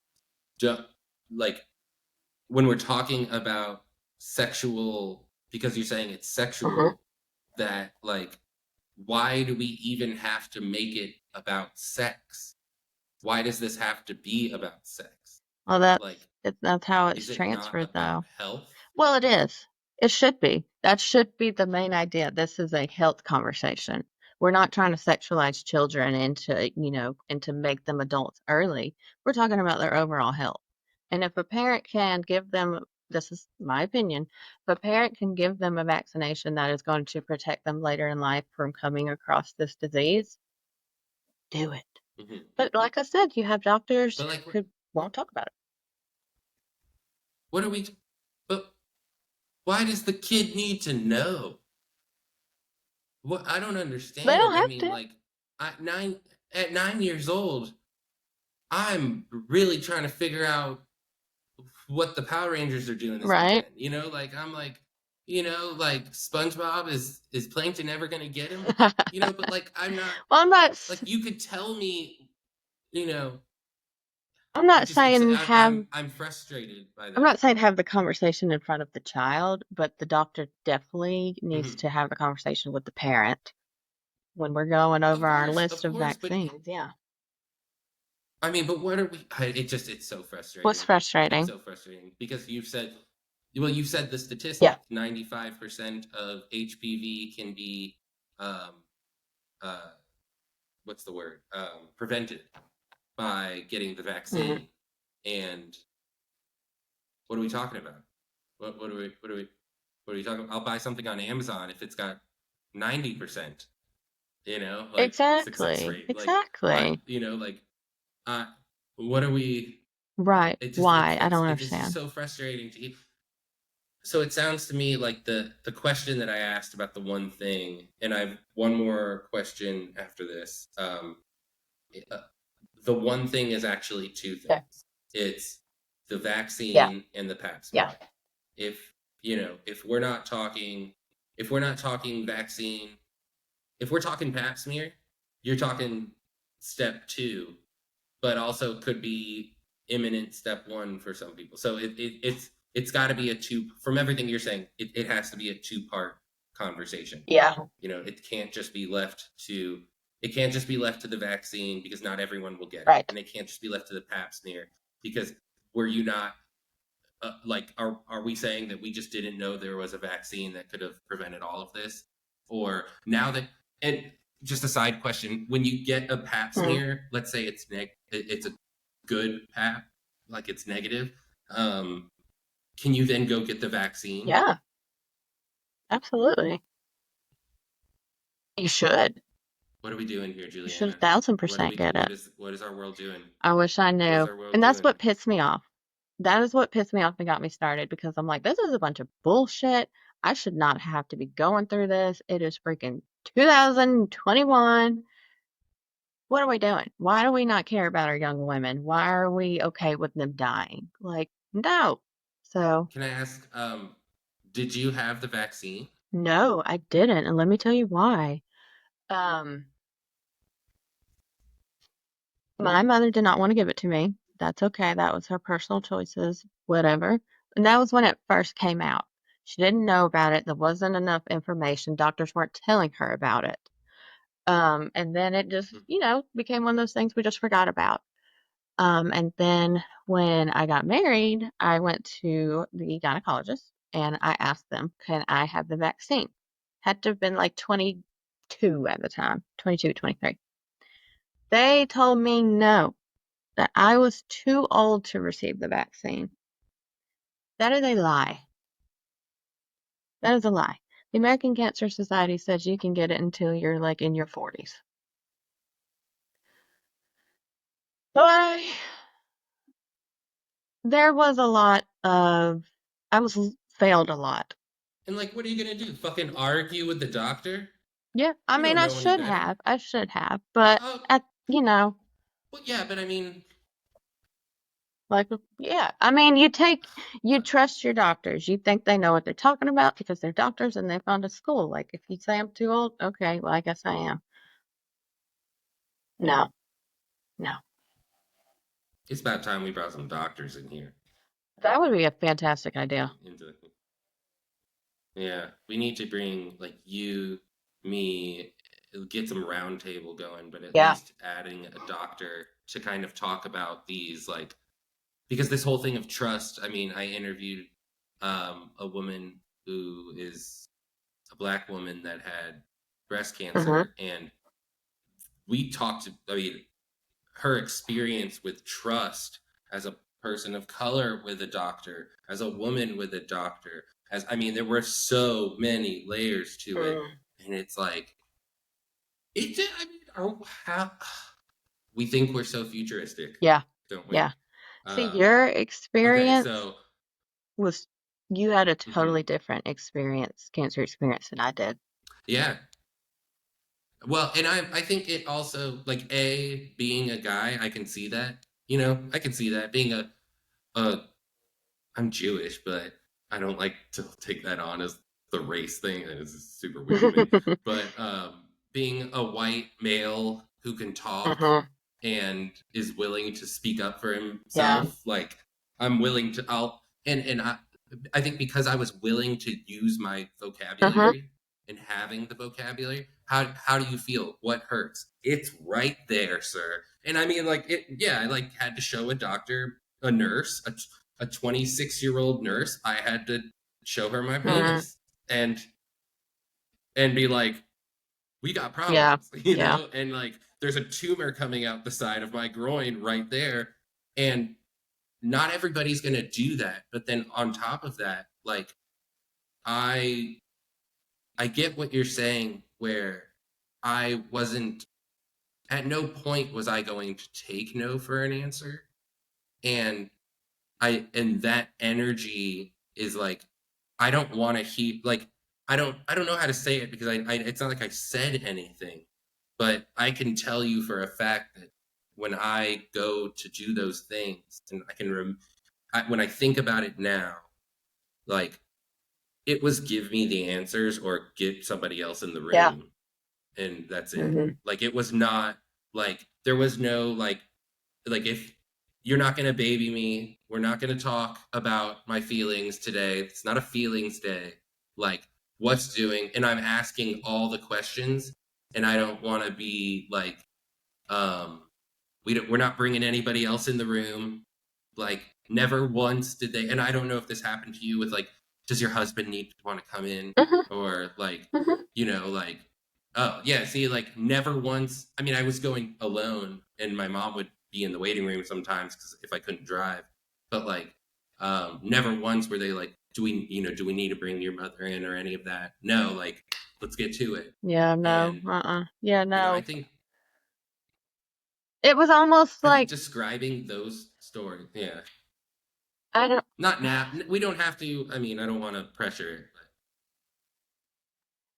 like when we're talking about sexual, because you're saying it's Mhm. sexual, that like why do we even have to make it about sex? Why does this have to be about sex? Well, Like, that's how it's is it not transferred, about though. health? Well, it is. It should be. That should be the main idea. This is a health conversation. We're not trying to sexualize children and to make them adults early. We're talking about their overall health. And if a parent can give them, this is my opinion, if a parent can give them a vaccination that is going to protect them later in life from coming across this disease, do it. Hmm. But like I said, you have doctors But like, who won't talk about it. what are we? But why does the kid need to know? What, I don't They understand. don't I have mean, to. like, at 9 years old, I'm really trying to figure out what the Power Rangers are doing this Right. weekend. Like I'm like, like SpongeBob is Plankton ever gonna get him? But like I'm not Well, like you could tell me, you know, I'm I not just it's saying I'm frustrated by I'm that. not saying have the conversation in front of the child, but the doctor definitely needs Hmm. to have the conversation with the parent when we're going over our list Of of course, but vaccines. Yeah. I mean, but what are we? It's so What's frustrating. It's frustrating? so frustrating because you said the Yeah. statistic: 95% of HPV can be, um, uh, what's the word? Prevented by getting the Mhm. vaccine. And what are we talking about? What are we talking about? I'll buy something on Amazon if it's got 90%, like success Exactly. rate. Like what, Exactly. like uh what are we Right. it just Why? I don't it's just understand. so frustrating to keep. So it sounds to me like the question that I asked about the one thing, and I've one more question after this. Uh, the one thing is actually two Yeah. things. It's the Yeah. vaccine and the pap Yeah. smear. If if we're not talking vaccine, if we're talking pap smear, you're talking step two, but also could be imminent step one for some people. So it's got to be a two. From everything you're saying, it has to be a two-part conversation. Yeah. It can't just be left to the vaccine because not everyone will get it, Right. and it can't just be left to the pap smear because were you not like are we saying that we just didn't know there was a vaccine that could have prevented all of this, or now that, and just a side question, when you get a pap Mhm. smear, let's say it's a good pap, like it's negative, um can you then go get the vaccine? Yeah. Absolutely. You should. What are we doing here, You should Juliana? 1,000% get it. What is our world doing? I wish I What is knew. our world And that's doing? what pissed me off. That is what pissed me off and got me started because I'm like, this is a bunch of bullshit. I should not have to be going through this. It is freaking 2021. What are we doing? Why do we not care about our young women? Why are we okay with them dying? Like, no. So, Can I ask, did you have the vaccine? no, I didn't. And let me tell you why. Um, my mother did not want to give it to me. That's okay. That was her personal choices, whatever. And that was when it first came out. She didn't know about it. There wasn't enough information. Doctors weren't telling her about it. And then it just, became one of those things we just forgot about. And then when I got married, I went to the gynecologist and I asked them, can I have the vaccine? Had to have been like 22 at the time, 22, 23. They told me no, that I was too old to receive the vaccine. That is a lie. That is a lie. The American Cancer Society says you can get it until you're like in your 40s. So there was a lot of, I was failed a lot. And like, what are you gonna do? Fucking argue with the doctor? Yeah, I You mean, don't know any better. I should have, but Oh, at, you know, well, yeah, but I mean, like, yeah, I mean, you trust your doctors. You think they know what they're talking about because they're doctors and they've gone to school. Like, if you say I'm too old, okay, well, I guess I am. No, no. it's about time we brought some doctors in here. That would be a fantastic idea. Into Yeah, we need to bring like you, me, get some roundtable going, but at Yeah. least adding a doctor to kind of talk about these, like, because this whole thing of trust. I mean, I interviewed a woman who is a black woman that had breast Mm-hmm. cancer, and we talked. I mean, her experience with trust as a person of color with a doctor, as a woman with a doctor, as I mean, there were so many layers to it, Mm. and it's like it. I mean, how we think we're so futuristic, Yeah. don't we? Yeah. See, Um, your okay, experience so was, you had a mhm. totally different experience, cancer experience than I did. Yeah. Well, and I think it also, like, being a guy, I can see that. I can see that being a I'm Jewish, but I don't like to take that on as the race thing. It's super weird to me. But being a white male who can talk and is willing to speak up for himself, like I'm willing to. I think because I was willing to use my vocabulary and having the vocabulary. How do you feel? What hurts? It's right there, sir. And I mean, like it. Yeah, I like had to show a doctor, a nurse, a 26-year-old nurse. I had to show her my penis and be like, we got problems, you know? And like, there's a tumor coming out the side of my groin right there. And not everybody's going to do that. But then on top of that, like, I get what you're saying, where I wasn't, at no point was I going to take no for an answer. And that energy is like, I don't want to heat, like, I don't know how to say it, because I it's not like I said anything, but I can tell you for a fact that when I go to do those things, and when I think about it now, like, it was give me the answers or get somebody else in the room, and that's it. Like, it was not like, there was no like if you're not going to baby me, we're not going to talk about my feelings today. It's not a feelings day. Like, what's doing? And I'm asking all the questions, and I don't want to be like, we're not bringing anybody else in the room. Like, never once did they. And I don't know if this happened to you with, like, does your husband need to want to come in, or like, you know, like, oh yeah, see, like, never once. I mean, I was going alone, and my mom would be in the waiting room sometimes, because if I couldn't drive, but like, never once were they like, do we need to bring your mother in or any of that? No, like, let's get to it. Yeah, no. And Yeah, you know, no. It was almost I think like, describing those stories, yeah. I don't, Not now. We don't have to. I mean, I don't want to pressure it.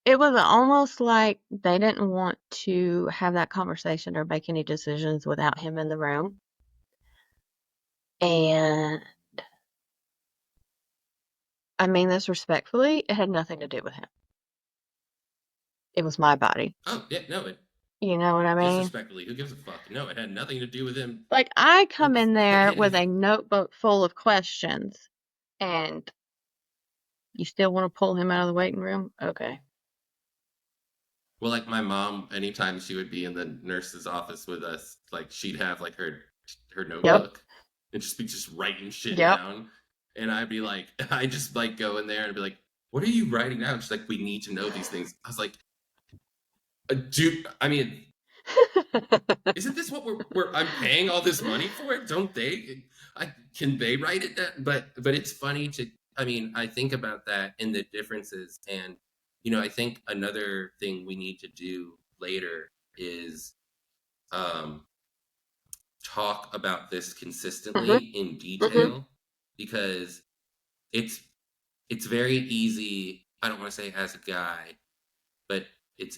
it was almost like they didn't want to have that conversation or make any decisions without him in the room. And I mean this respectfully, it had nothing to do with him. It was my body. Oh yeah, no. You know what I mean? Disrespectfully, who gives a fuck? No, it had nothing to do with him. Like, I come in there with a notebook full of questions, and you still want to pull him out of the waiting room? Okay. Well, like, my mom, anytime she would be in the nurse's office with us, like, she'd have like her notebook and just be writing shit down, and I'd be like, I just like go in there and be like, what are you writing down? She's like, we need to know these things. I was like, dude, I mean, isn't this what I'm paying all this money for? Don't they? Can they write it down? But it's funny to. I mean, I think about that and the differences, and you know, I think another thing we need to do later is talk about this consistently in detail, because it's very easy. I don't want to say as a guy, but it's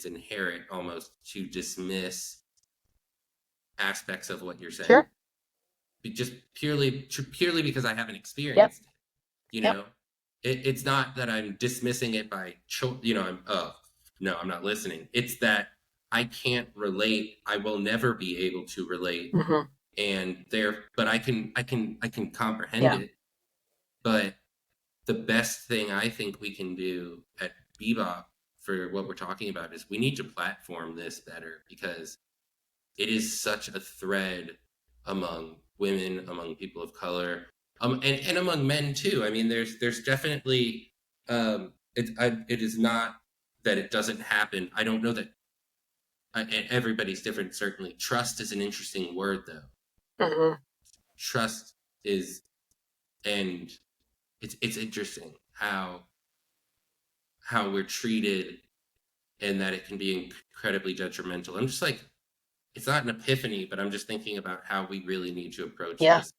inherent almost to dismiss aspects of what you're saying. Sure. Just purely because I haven't experienced it. You know, it's not that I'm dismissing it by, you know, no, I'm not listening. It's that I can't relate. I will never be able to relate. And but I can comprehend it. But the best thing I think we can do at Bebop for what we're talking about is we need to platform this better, because it is such a thread among women, among people of color, and among men too. I mean, there's definitely it is not that it doesn't happen. I don't know that everybody's different. Certainly, trust is an interesting word, though. Trust is, and it's interesting how we're treated, and that it can be incredibly detrimental. I'm just like, it's not an epiphany, but I'm just thinking about how we really need to approach this.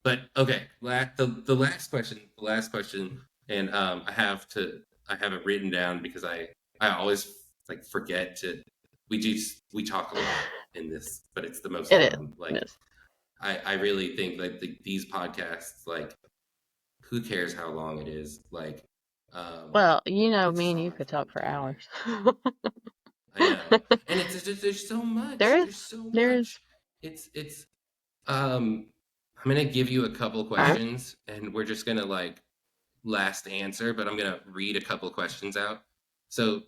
But okay, the last question, and I have it written down, because I always like forget to. We talk a lot in this, but it's the most fun. Like, I really think like these podcasts, like, who cares how long it is? Like, Well, you know, It's me and so you hard could for me talk to for do, man. hours. I know, and it's just, there's so much. There is, There's so there is. much. It's I'm gonna give you a couple All right. questions, and we're just gonna like last answer, but I'm gonna read a couple questions out. So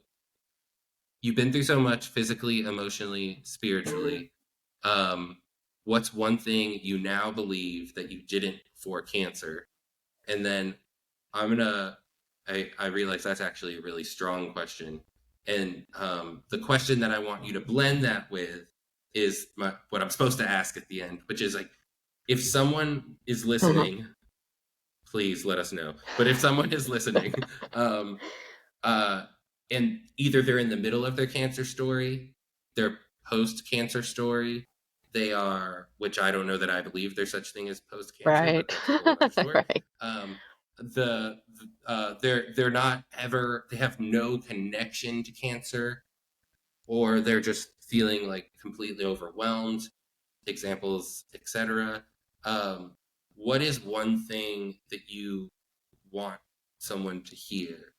you've been through so much physically, emotionally, Mhm. spiritually. Um, what's one thing you now believe that you didn't before cancer? And then I'm gonna I realize that's actually a really strong question. And the question that I want you to blend that with is what I'm supposed to ask at the end, which is like, if someone is Mhm. listening, please let us know. But if someone is listening, um, uh, and either they're in the middle of their cancer story, their post cancer story, they are, which I don't know that I believe there's such thing as post cancer, Right. but that's a whole other story. Right. Um, they're not ever, they have no connection to cancer, or they're just feeling like completely overwhelmed, examples, etc. um, what is one thing that you want someone to hear,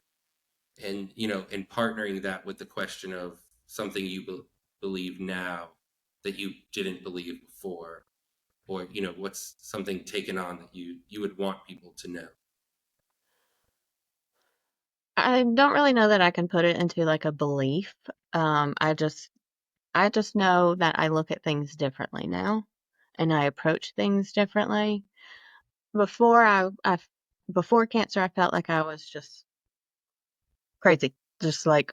and and partnering that with the question of something you believe now that you didn't believe before, or what's something taken on that you would want people to know. I don't really know that I can put it into like a belief. I just know that I look at things differently now and I approach things differently. Before before cancer, I felt like I was just crazy. Just like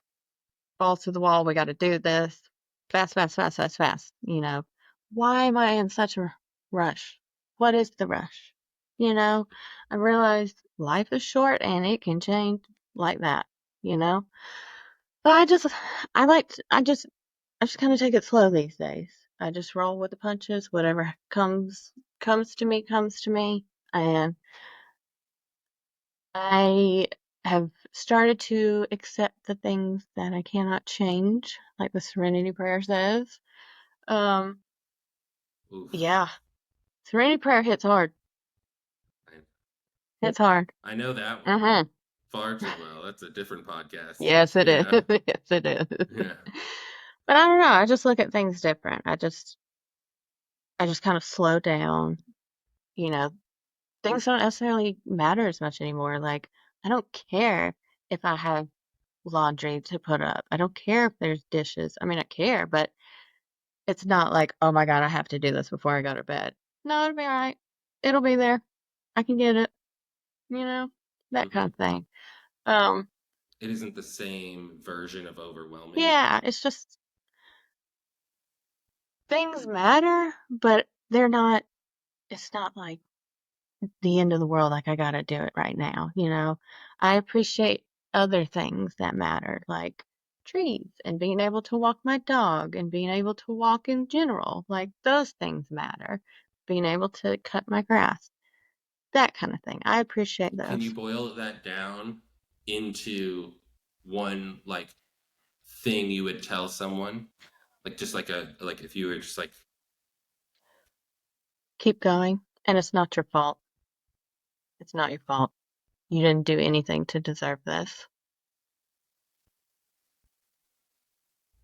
balls to the wall, we got to do this fast, fast, fast, fast, fast. Why am I in such a rush? What is the rush? You know, I realized life is short and it can change like that, you know? But I like, to, I just kind of take it slow these days. I just roll with the punches. Whatever comes to me. And I have started to accept the things that I cannot change, like the Serenity Prayer says. Um, Oof. yeah, Serenity Prayer hits hard. I, Hits hard. I know that one Mm-hmm. far too well. That's a different podcast. Yes, it is. Yeah. Yes, it is. Yeah. But I don't know. I just look at things different. I just kind of slow down. You know, things don't necessarily matter as much anymore. Like, I don't care if I have laundry to put up. I don't care if there's dishes. I mean, I care, but it's not like, oh my God, I have to do this before I go to bed. No, it'll be all right. It'll be there. I can get it, you know, that kind Hmm. of thing. Um, It isn't the same version of overwhelming. yeah, it's just things matter, but it's not like the end of the world, like I gotta do it right now, you know? I appreciate other things that matter, like trees and being able to walk my dog and being able to walk in general. Like those things matter. Being able to cut my grass, that kind of thing. I appreciate Can you those. boil that down into one like thing you would tell someone, like just like if you were just like, Keep going, and it's not your fault. It's not your fault. You didn't do anything to deserve this.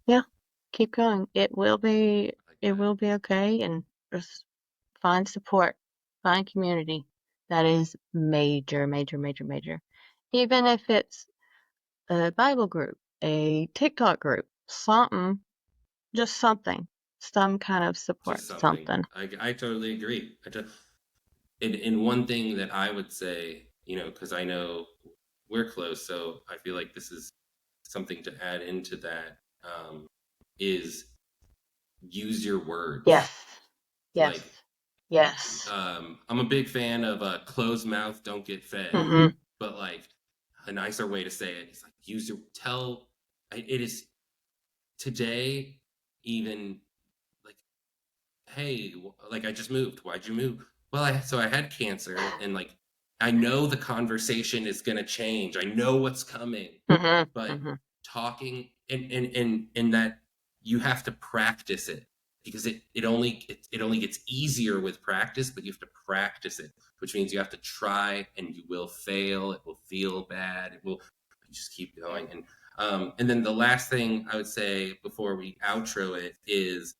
Yeah, keep going. like It that. will be okay, and just find support, find community. That is major, major, major, major. Even if it's a Bible group, a TikTok group, something, just something, some kind of support, Just something. something. I totally agree. And one thing that I would say, because I know we're close, so I feel like this is something to add into that, is use your words. Yes, yes, Like, yes. I'm a big fan of closed mouth don't get fed, Mm-hmm. but like a nicer way to say it is like use your tell. It is today, even like, hey, like I just moved. Why'd you move? Well, I had cancer, and like I know the conversation is gonna change. I know what's coming, Mm-hmm. but Mm-hmm. talking and that you have to practice it, because it only gets easier with practice, but you have to practice it. which means you have to try and you will fail. It will feel bad. It will just keep going. And then the last thing I would say before we outro it is,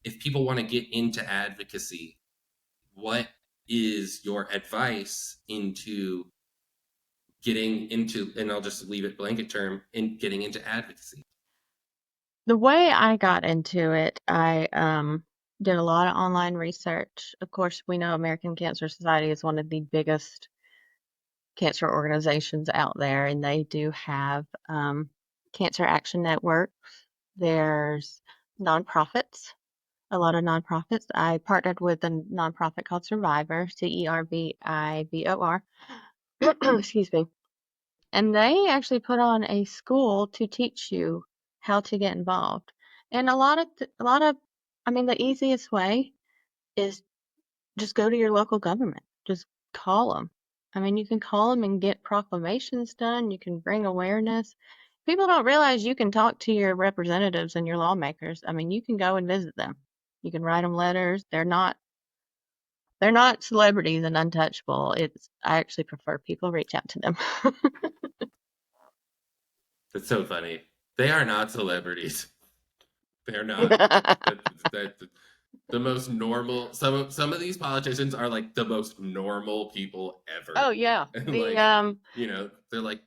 if people want to get into advocacy, what is your advice into getting into, and I'll just leave it blanket term, in getting into advocacy? The way I got into it, I did a lot of online research. Of course, we know American Cancer Society is one of the biggest cancer organizations out there, and they do have cancer action networks. There's nonprofits, a lot of nonprofits. I partnered with a nonprofit called Survivor, Cervivor. Excuse me. And they actually put on a school to teach you how to get involved. And I mean, the easiest way is just go to your local government. Just call them. I mean, you can call them and get proclamations done. You can bring awareness. People don't realize you can talk to your representatives and your lawmakers. I mean, you can go and visit them. You can write them letters. They're not celebrities and untouchable. I actually prefer people reach out to them. That's so funny. They are not celebrities. They're not. That the most normal. Some of these politicians are like the most normal people ever. Oh yeah. And The they're like,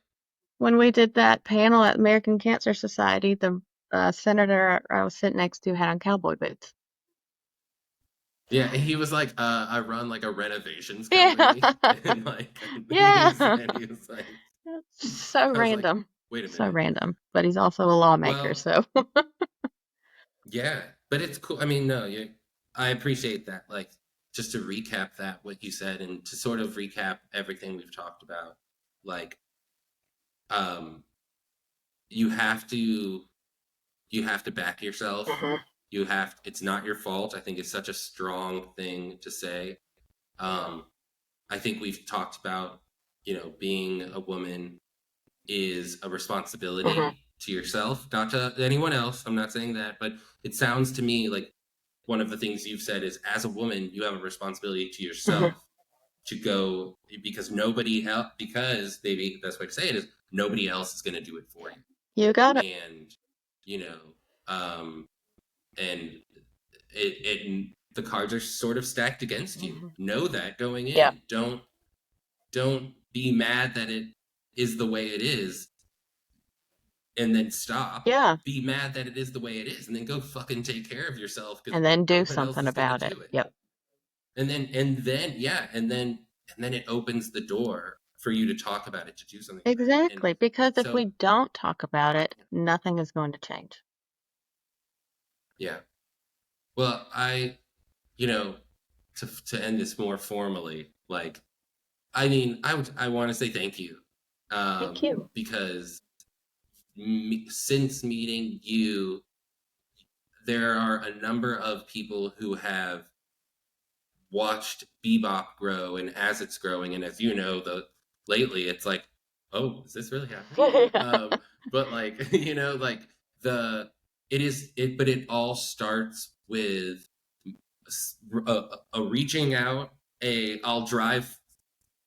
when we did that panel at American Cancer Society, the senator I was sitting next to had on cowboy boots. yeah, he was like, I run like a renovations Yeah. company, and Yeah. he was like, So I was like, random. wait a So minute. random. But he's also a lawmaker, Well, so yeah, but it's cool. I mean, no, I appreciate that. Like, just to recap that, what you said, and to sort of recap everything we've talked about, like, um, you have to, you have to back yourself. It's not your fault. I think it's such a strong thing to say. Um, I think we've talked about, being a woman is a responsibility to yourself, not to anyone else. I'm not saying that, but it sounds to me like one of the things you've said is, as a woman, you have a responsibility to yourself to go, because nobody else, because maybe the best way to say it is, nobody else is going to do it for you. you got it. And, you know, and the cards are sort of stacked against you. Know that going in. Yeah. Don't be mad that it is the way it is and then stop. Yeah. Be mad that it is the way it is, and then go fucking take care of yourself, And then do no one else something is gonna about it. do it. Yep. And then it opens the door for you to talk about it, to do something about it. Exactly. Because if So, we don't talk about it, nothing is going to change. yeah. Well, to end this more formally, like, I mean, I want to say thank you, Thank you. because since meeting you, there are a number of people who have watched Bebop grow, and as it's growing, and as you know, lately it's like, oh, is this really happening? But like, like but it all starts with a reaching out, I'll drive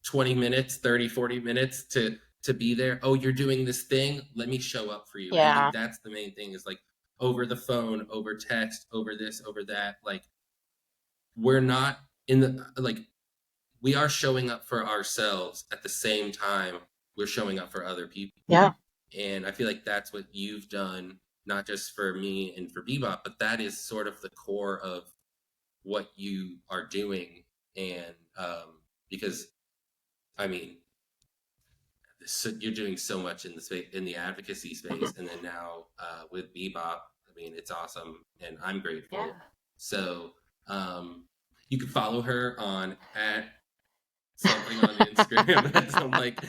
20 minutes, 30, 40 minutes to be there. Oh, you're doing this thing, let me show up for you. And Yeah. like, that's the main thing, is like, over the phone, over text, over this, over that. Like, we're not in the, like, we are showing up for ourselves at the same time we're showing up for other people. Yeah. And I feel like that's what you've done, not just for me and for Bebop, but that is sort of the core of what you are doing. And because, I mean, you're doing so much in the space, in the advocacy space, and then now with Bebop, I mean, it's awesome, and I'm grateful. Yeah. So you can follow her on at something on Instagram. I'm like,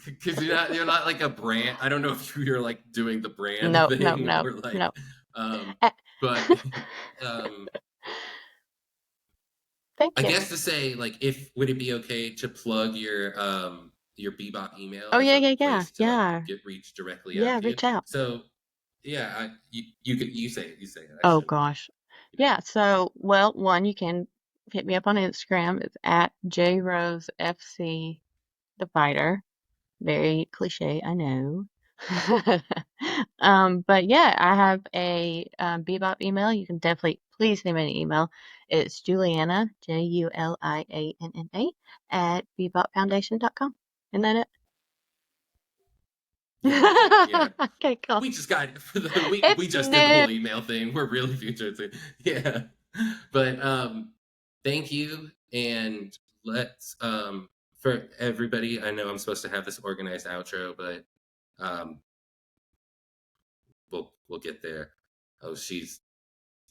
because you're not like a brand. I don't know if you're like doing the brand No, thing, no, or like, no. but Thank I you. guess to say, like, if would it be okay to plug your Bebop email Oh as yeah, a yeah, yeah, place to like yeah. get reached directly Yeah, out to you? reach out. So yeah, you say it. I Oh should. gosh. Yeah, so well, one, you can hit me up on Instagram. It's at JRoseFC the fighter. Very cliche, I know. But yeah, I have a Bebop email. You can definitely please send me an email. It's Julianna, Julianna, at bebopfoundation.com. Isn't that Yeah, that's it. Yeah. it? Okay, cool. We just got for the we It's just did the new. whole email thing. We're really futuristic. Yeah. But thank you, and let's for everybody, I know I'm supposed to have this organized outro, but um we'll get there. Oh, she's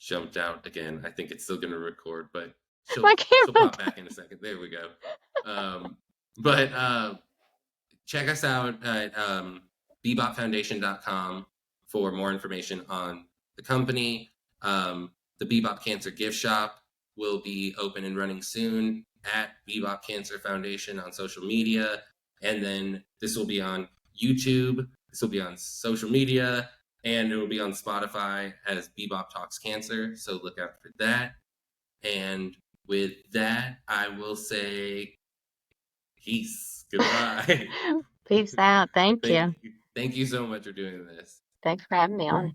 jumped out again. I think it's still gonna record, but My she'll camera. pop back in a second. There we go. But check us out at bebopfoundation.com for more information on the company. The Bebop Cancer gift shop will be open and running soon at Bebop Cancer Foundation on social media. And then this will be on YouTube, this will be on social media, and it will be on Spotify as Bebop Talks Cancer. So look out for that. And with that, I will say peace. Goodbye. Peace out. Thank you. Thank you so much for doing this. Thanks for having me on.